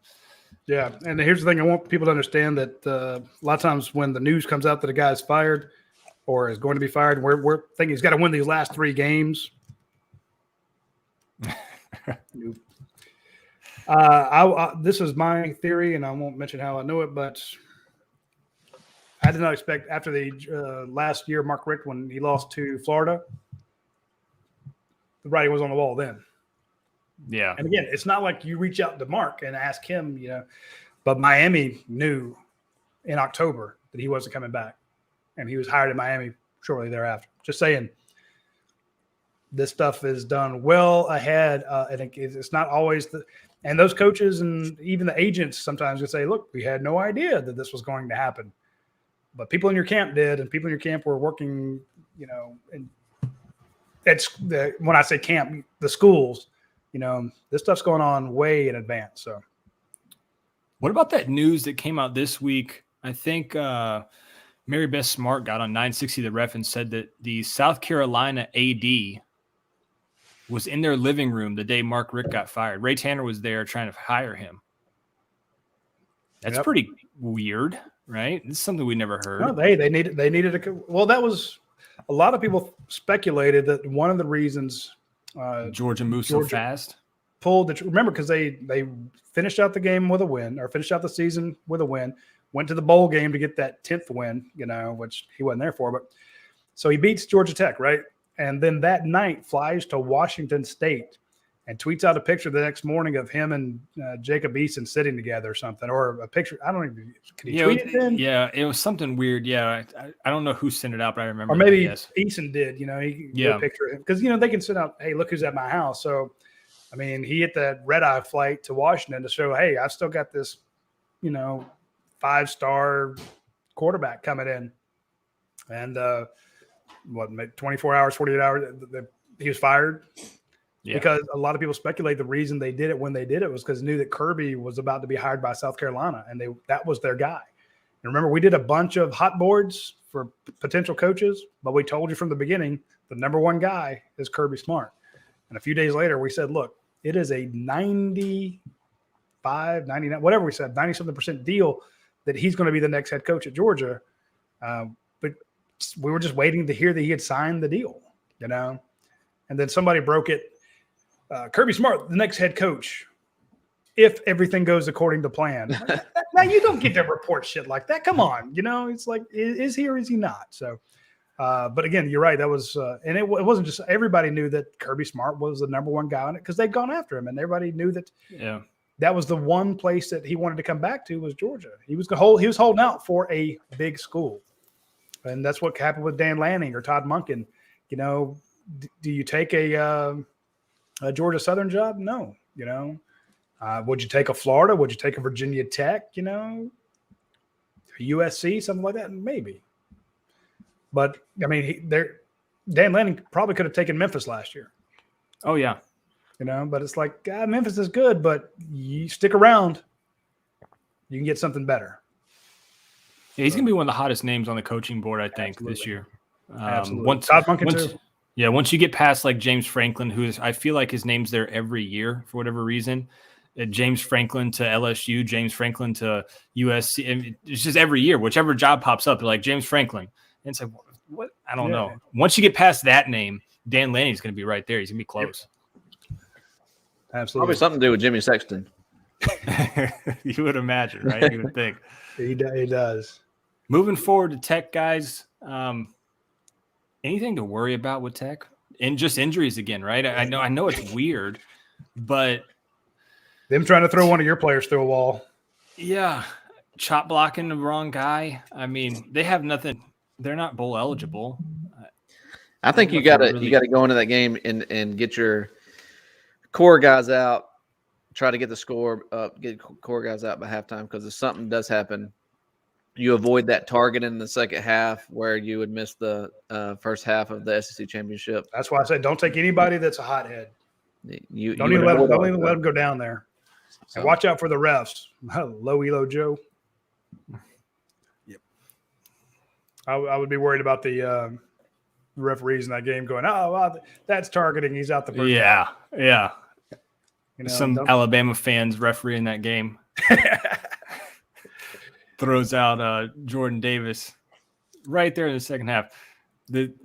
Yeah, and here's the thing: I want people to understand that a lot of times when the news comes out that a guy is fired or is going to be fired, we're thinking he's got to win these last 3 games. This is my theory, and I won't mention how I know it, but I did not expect after the last year, Mark Richt, when he lost to Florida, the writing was on the wall then. Yeah. And again, it's not like you reach out to Mark and ask him, but Miami knew in October that he wasn't coming back. And he was hired in Miami shortly thereafter. Just saying, this stuff is done well ahead. I think it's not always and those coaches and even the agents sometimes will say, look, we had no idea that this was going to happen. But people in your camp did, and people in your camp were working, and when I say camp, the schools, this stuff's going on way in advance. So, what about that news that came out this week? I think Mary Beth Smart got on 960 The Ref and said that the South Carolina AD was in their living room the day Mark Richt got fired. Ray Tanner was there trying to hire him. That's pretty weird, right? This is something we never heard. No, they needed that was a lot of people speculated that one of the reasons Georgia moved so fast. Remember, because they finished out the game with a win, or finished out the season with a win, went to the bowl game to get that 10th win, which he wasn't there for. But so he beats Georgia Tech, right? And then that night flies to Washington State and tweets out a picture the next morning of him and Jacob Eason sitting together or something, or a picture. I don't even. Can he tweet it then? Yeah, it was something weird. Yeah, I don't know who sent it out, but I remember. Or maybe Eason did. He a picture of him because they can send out, hey, look who's at my house. So, I mean, he hit that red-eye flight to Washington to show, hey, I've still got this, 5-star quarterback coming in, and 24 hours, 48 hours, he was fired. Yeah. Because a lot of people speculate the reason they did it when they did it was because they knew that Kirby was about to be hired by South Carolina, and that was their guy. And remember, we did a bunch of hot boards for potential coaches, but we told you from the beginning the number one guy is Kirby Smart. And a few days later, we said, look, it is a 95, 99, whatever we said, 90-something% deal that he's going to be the next head coach at Georgia. But we were just waiting to hear that he had signed the deal, And then somebody broke it. Kirby Smart, the next head coach, if everything goes according to plan. Now, you don't get to report shit like that. Come on. It's like, is he or is he not? So, but again, you're right. That was, and it wasn't just, everybody knew that Kirby Smart was the number one guy on it because they'd gone after him, and everybody knew that that was the one place that he wanted to come back to was Georgia. He was holding out for a big school. And that's what happened with Dan Lanning or Todd Monken. Do you take a Georgia Southern job? No. Would you take a Florida? Would you take a Virginia Tech? A USC, something like that? Maybe. But I mean, Dan Lanning probably could have taken Memphis last year. Oh yeah. But it's like, God, Memphis is good, but you stick around, you can get something better. Yeah, he's going to be one of the hottest names on the coaching board, I think, this year. Absolutely. Todd Monken too. Yeah, once you get past like James Franklin, I feel like his name's there every year for whatever reason. James Franklin to LSU, James Franklin to USC. And it's just every year, whichever job pops up, they're like James Franklin. And it's like, what? I don't know. Once you get past that name, Dan Lanning's going to be right there. He's going to be close. Absolutely. Probably something to do with Jimmy Sexton. You would imagine, right? You would think. He does. Moving forward to Tech, guys. Anything to worry about with Tech? And just injuries again, right? I know it's weird, but them trying to throw one of your players through a wall. Yeah, chop blocking the wrong guy. I mean, they have nothing. They're not bowl eligible. I think you got to go into that game and get your core guys out. Try to get the score up. Get core guys out by halftime because if something does happen, you avoid that target in the second half where you would miss the first half of the SEC championship. That's why I said don't take anybody that's a hothead. You Don't would even avoid all let that. them go down there. So, And watch out for the refs. Low Elo Joe. Yep. I would be worried about the referees in that game going, oh, well, that's targeting. He's out the first. Yeah. Yeah. You know, Some don't- Alabama fans refereeing that game throws out Jordan Davis right there in the second half.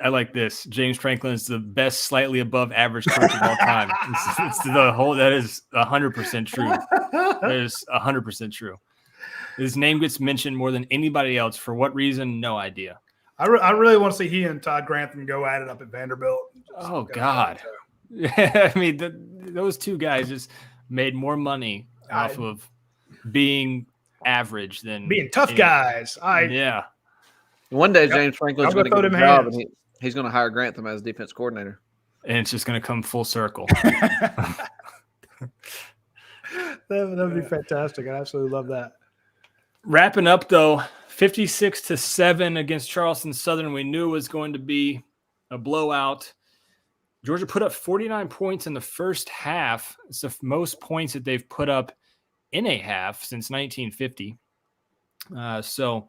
I like this. James Franklin is the best, slightly above average coach of all time. It's the whole. That is 100% true. That is 100% true. His name gets mentioned more than anybody else. For what reason? No idea. I really want to see he and Todd Grantham go at it up at Vanderbilt. Oh God. Yeah, I mean, those two guys just made more money off of being average than Being tough guys. Yeah. one day James Franklin's I'll going go to get throw a them job, hands. and he's going to hire Grantham as defense coordinator. And it's just going to come full circle. That would be fantastic. I absolutely love that. Wrapping up, though, 56-7 against Charleston Southern. We knew it was going to be a blowout. Georgia put up 49 points in the first half. It's the most points that they've put up in a half since 1950. So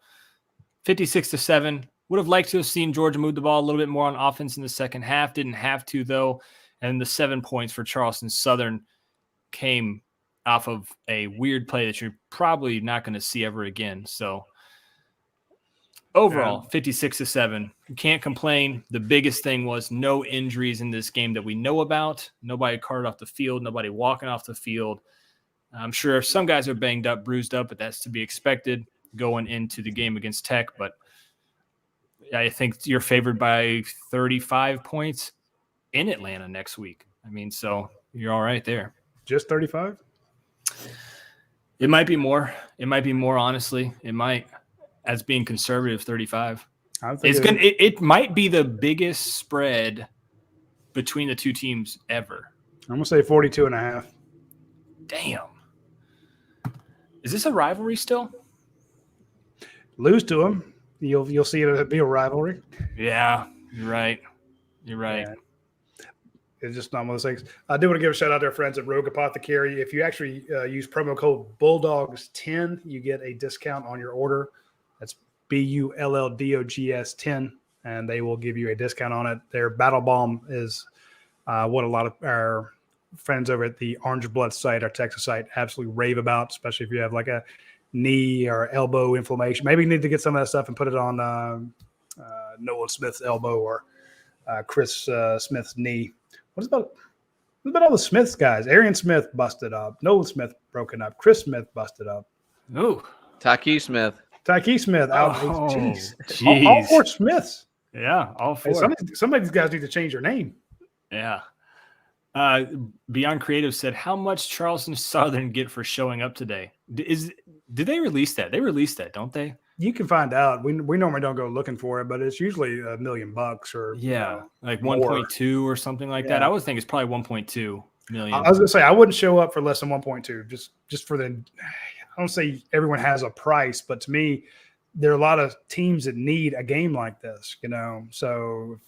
56-7. Would have liked to have seen Georgia move the ball a little bit more on offense in the second half. Didn't have to, though. And the 7 points for Charleston Southern came off of a weird play that you're probably not going to see ever again. So overall, 56-7. You can't complain. The biggest thing was no injuries in this game that we know about. Nobody carted off the field. Nobody walking off the field. I'm sure some guys are banged up, bruised up, but that's to be expected going into the game against Tech. But I think you're favored by 35 points in Atlanta next week. I mean, so you're all right there. Just 35? It might be more. It might be more, honestly. It might, as being conservative, 35. It might be the biggest spread between the two teams ever. I'm going to say 42.5. Damn. Is this a rivalry still? Lose to them, you'll see it be a rivalry. Yeah, you're right. You're right. Yeah. It's just not one of those things. I do want to give a shout out to our friends at Rogue Apothecary. If you actually use promo code Bulldogs10, you get a discount on your order. That's BULLDOGS 10, and they will give you a discount on it. Their Battle Balm is what a lot of our friends over at the Orange Blood site, our Texas site, absolutely rave about, especially if you have like a knee or elbow inflammation. Maybe you need to get some of that stuff and put it on Nolan Smith's elbow or Chris Smith's knee. What about all the Smiths guys? Arian Smith busted up. Nolan Smith broken up. Chris Smith busted up. Oh, Tyke Smith. Tyke Smith out. Oh, Jeez. jeez. All four Smiths. Yeah, all Hey, four. some of these guys need to change their name. Yeah. Beyond Creative said, how much Charleston Southern get for showing up today? Did they release that? They released that, don't they? You can find out. We normally don't go looking for it, but it's usually $1 million or Yeah, like more. 1.2 or something like that. Yeah. I would think it's probably 1.2 million. I was gonna say I wouldn't show up for less than 1.2. Just for the. I don't say everyone has a price, but to me, there are a lot of teams that need a game like this. So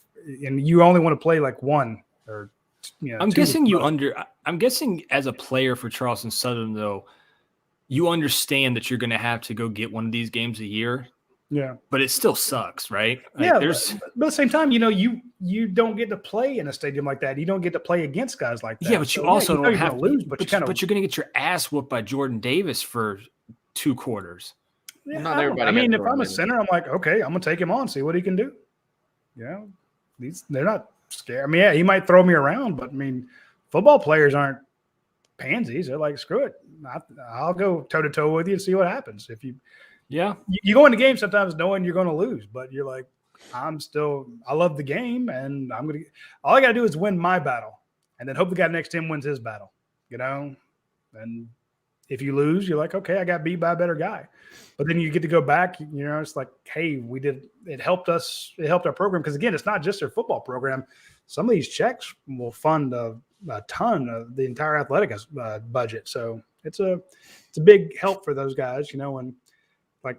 and you only want to play like one or. I'm guessing as a player for Charleston Southern, though, you understand that you're going to have to go get one of these games a year. Yeah. But it still sucks, right? Like Yeah. But at the same time, you don't get to play in a stadium like that. You don't get to play against guys like that. Yeah, but you also don't have to lose, but you're going to get your ass whooped by Jordan Davis for 2 quarters. Yeah, Not everybody I mean, has if I'm a Jordan center, I'm like, okay, I'm going to take him on, see what he can do. They're not scared. I mean, yeah, he might throw me around, but I mean, football players aren't pansies. They're like, screw it. I'll go toe to toe with you and see what happens. If you go in the game sometimes knowing you're going to lose, but you're like, I love the game and all I got to do is win my battle and then hope the guy next to him wins his battle, and if you lose, you're like, okay, I got beat by a better guy. But then you get to go back, it's like, hey, it helped us. It helped our program. Because again, it's not just their football program. Some of these checks will fund a ton of the entire athletic budget. So it's a big help for those guys, and like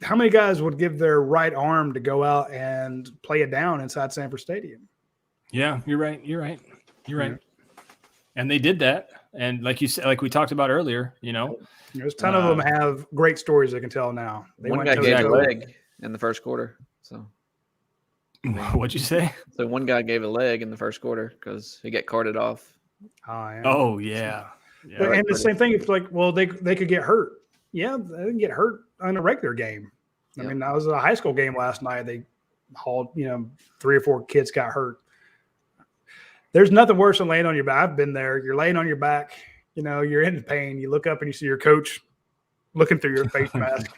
how many guys would give their right arm to go out and play it down inside Sanford Stadium? Yeah, you're right. And they did that. And like you said, like we talked about earlier, There's a ton of them have great stories they can tell now. They one went guy gave a toe-to-toe. leg in the first quarter. So What'd you say? So one guy gave a leg in the first quarter because he got carted off. Oh yeah. But, and the same thing, it's like, well, they could get hurt. Yeah, they didn't get hurt on a regular game. I mean, that was a high school game last night. They hauled, 3 or 4 kids got hurt. There's nothing worse than laying on your back. I've been there. You're laying on your back, you're in pain. You look up and you see your coach looking through your face mask.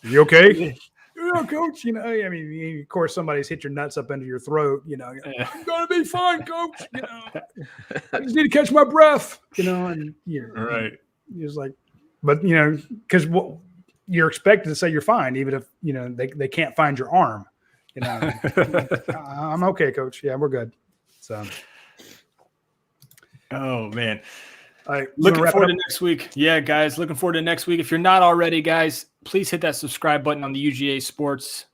You okay? Yeah, coach. I mean, of course, somebody's hit your nuts up into your throat. I'm gonna be fine, coach. I just need to catch my breath. And you're right. You're just like, but because you're expected to say you're fine, even if they can't find your arm. I'm okay, coach. Yeah, we're good. So, oh man. All right, looking forward to next week. Yeah, guys, looking forward to next week. If you're not already, guys, please hit that subscribe button on the UGA Sports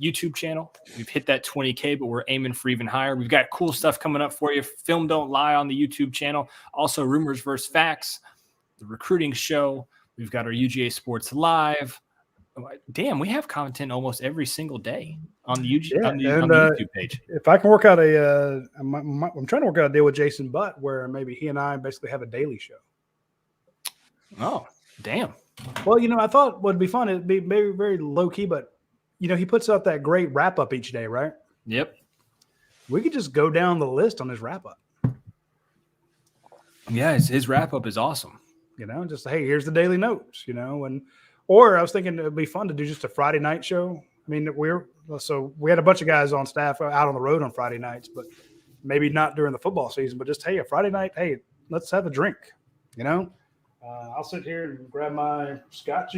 YouTube channel. We've hit that 20K, but we're aiming for even higher. We've got cool stuff coming up for you. Film Don't Lie on the YouTube channel. Also, Rumors versus Facts, the recruiting show. We've got our UGA Sports Live. Damn, we have content almost every single day on the YouTube page. If I can work out I'm trying to work out a deal with Jason Butt where maybe he and I basically have a daily show. Oh, damn. Well, I thought would be fun. It'd be maybe very low key, but he puts out that great wrap up each day, right? Yep. We could just go down the list on his wrap up. Yeah, his wrap up is awesome. Just hey, here's the daily notes. Or I was thinking it'd be fun to do just a Friday night show. I mean, we had a bunch of guys on staff out on the road on Friday nights, but maybe not during the football season, but just, hey, a Friday night, hey, let's have a drink, I'll sit here and grab my scotch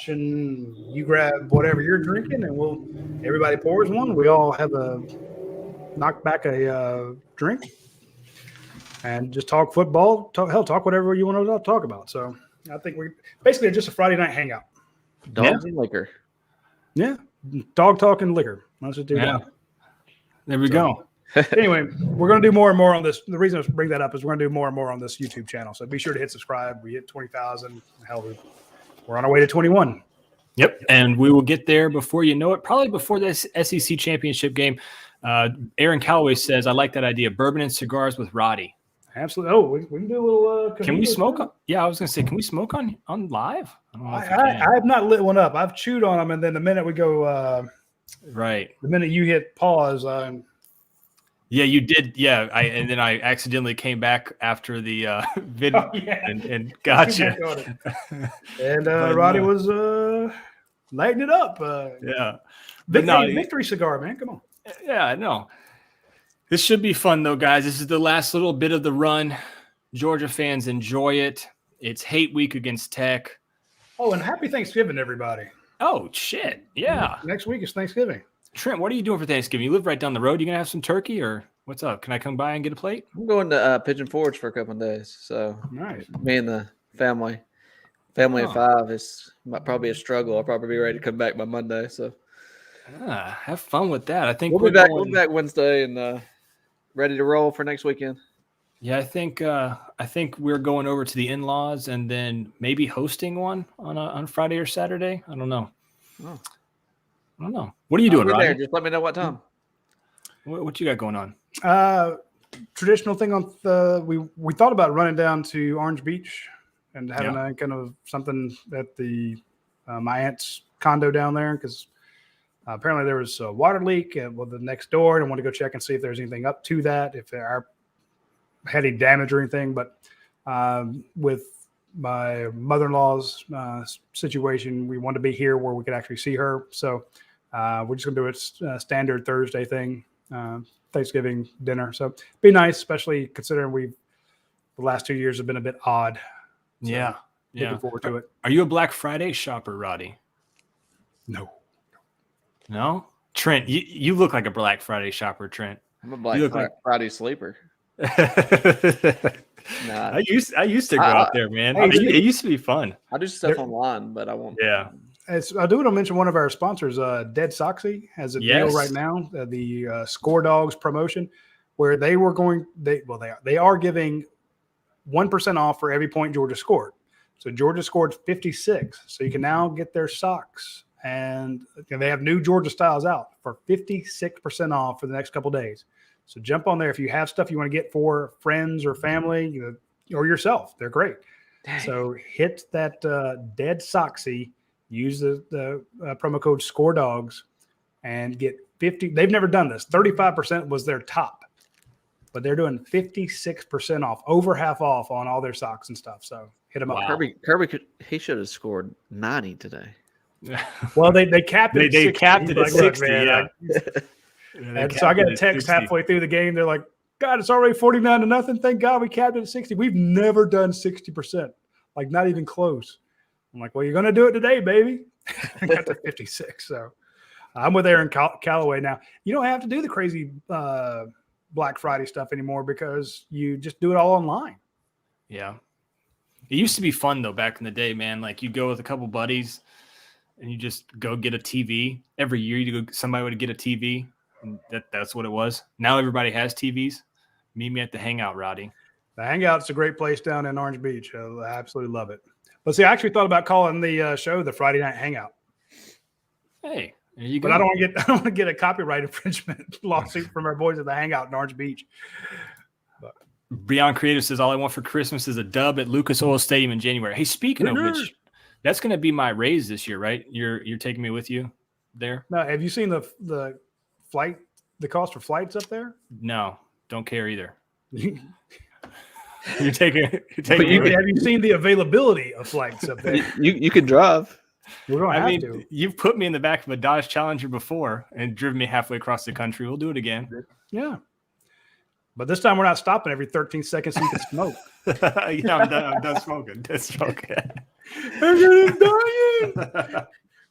and you grab whatever you're drinking and everybody pours one. We all have knock back a drink and just talk football, talk whatever you want to talk about. So I think we basically just a Friday night hangout. Dogs and liquor. Yeah. Dog talk and liquor. Let's just do that. There we go. Anyway, we're going to do more and more on this. The reason I bring that up is we're going to do more and more on this YouTube channel. So be sure to hit subscribe. We hit 20,000. Hell, we're on our way to 21. Yep. And we will get there before you know it, probably before this SEC championship game. Aaron Calloway says, I like that idea. Bourbon and cigars with Roddy. Absolutely. Oh, we can do a little. Can we smoke? Yeah, I was going to say, can we smoke on live? I have not lit one up. I've chewed on them, and then the minute we go, right. The minute you hit pause, yeah, you did. Yeah, and then I accidentally came back after the video and gotcha. And Roddy was lighting it up. Yeah, victory cigar, man. Come on. Yeah, I know. This should be fun, though, guys. This is the last little bit of the run. Georgia fans, enjoy it. It's hate week against Tech. Oh, and happy Thanksgiving, everybody. Oh, shit. Yeah. Next week is Thanksgiving. Trent, what are you doing for Thanksgiving? You live right down the road. You going to have some turkey or what's up? Can I come by and get a plate? I'm going to Pigeon Forge for a couple of days. So nice. Me and the family of 5 might probably a struggle. I'll probably be ready to come back by Monday. So have fun with that. I think we'll be back Wednesday and ready to roll for next weekend. Yeah, I think we're going over to the in-laws and then maybe hosting one on Friday or Saturday. I don't know. Oh. I don't know. What are you doing, Rodney? Just let me know what time. What you got going on? Traditional thing on we thought about running down to Orange Beach and having a kind of something at the my aunt's condo down there because apparently there was a water leak with the next door, and I want to go check and see if there's anything up to that, if there had any damage or anything. But with my mother-in-law's situation, we wanted to be here where we could actually see her. So we're just going to do a standard Thursday thing, Thanksgiving dinner. So be nice, especially considering the last 2 years have been a bit odd. So yeah. Looking forward to it. Are you a Black Friday shopper, Roddy? No? Trent, you look like a Black Friday shopper, Trent. I'm a Black Friday sleeper. Nah, I used to go out there, man. Hey, It used to be fun. I do stuff online, but I won't. Yeah. I do want to mention one of our sponsors, Dead Soxy, has a deal Yes. right now, the Score Dogs promotion, where they are giving 1% off for every point Georgia scored. So Georgia scored 56, so you can now get their socks, and they have new Georgia styles out for 56% off for the next couple days. So jump on there if you have stuff you want to get for friends or family, or yourself. They're great. Dang. So hit that Dead Soxy. Use the promo code ScoreDogs and get 50. They've never done this. 35% was their top, but they're doing 56% off, over half off on all their socks and stuff. So hit them up. Kirby he should have scored 90 today. Well, they capped it. They at 60. capped it at He's like, 60. "Look, Man, And so I got a text halfway through the game. They're like, God, it's already 49-0. Thank God we capped it at 60. We've never done 60%, like not even close. I'm like, well, you're going to do it today, baby. I got to 56. So I'm with Aaron Callaway now. You don't have to do the crazy Black Friday stuff anymore because you just do it all online. Yeah. It used to be fun, though, back in the day, man. Like, you go with a couple buddies and you just go get a TV. Every year, somebody would get a TV. And that's what it was. Now everybody has TVs. Meet me at the Hangout, Roddy. The Hangout's a great place down in Orange Beach. I absolutely love it. But see, I actually thought about calling the show the Friday Night Hangout. Hey, there you go. But I don't want to get a copyright infringement lawsuit from our boys at the Hangout in Orange Beach. Beyond Creative says, all I want for Christmas is a dub at Lucas Oil Stadium in January. Hey, speaking of which, that's going to be my raise this year, right? You're taking me with you there? No, have you seen the flight, the cost for flights up there? No, don't care either. Have You're taking you seen the availability of flights up there? You can drive. We don't have to. You've put me in the back of a Dodge Challenger before and driven me halfway across the country. We'll do it again. Yeah. But this time we're not stopping every 13 seconds so you can smoke. Yeah, I'm done smoking. Done smoking. I'm dying.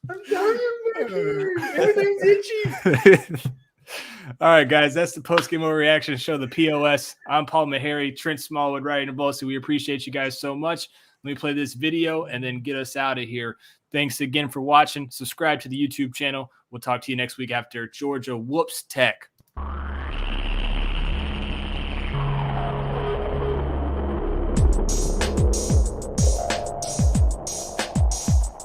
I'm dying. Everything's itchy. All right, guys, that's the Postgame Overreaction show, the POS. I'm Paul Meharry, Trent Smallwood, Ryan Bolsi. We appreciate you guys so much. Let me play this video and then get us out of here. Thanks again for watching. Subscribe to the YouTube channel. We'll talk to you next week after Georgia whoops Tech.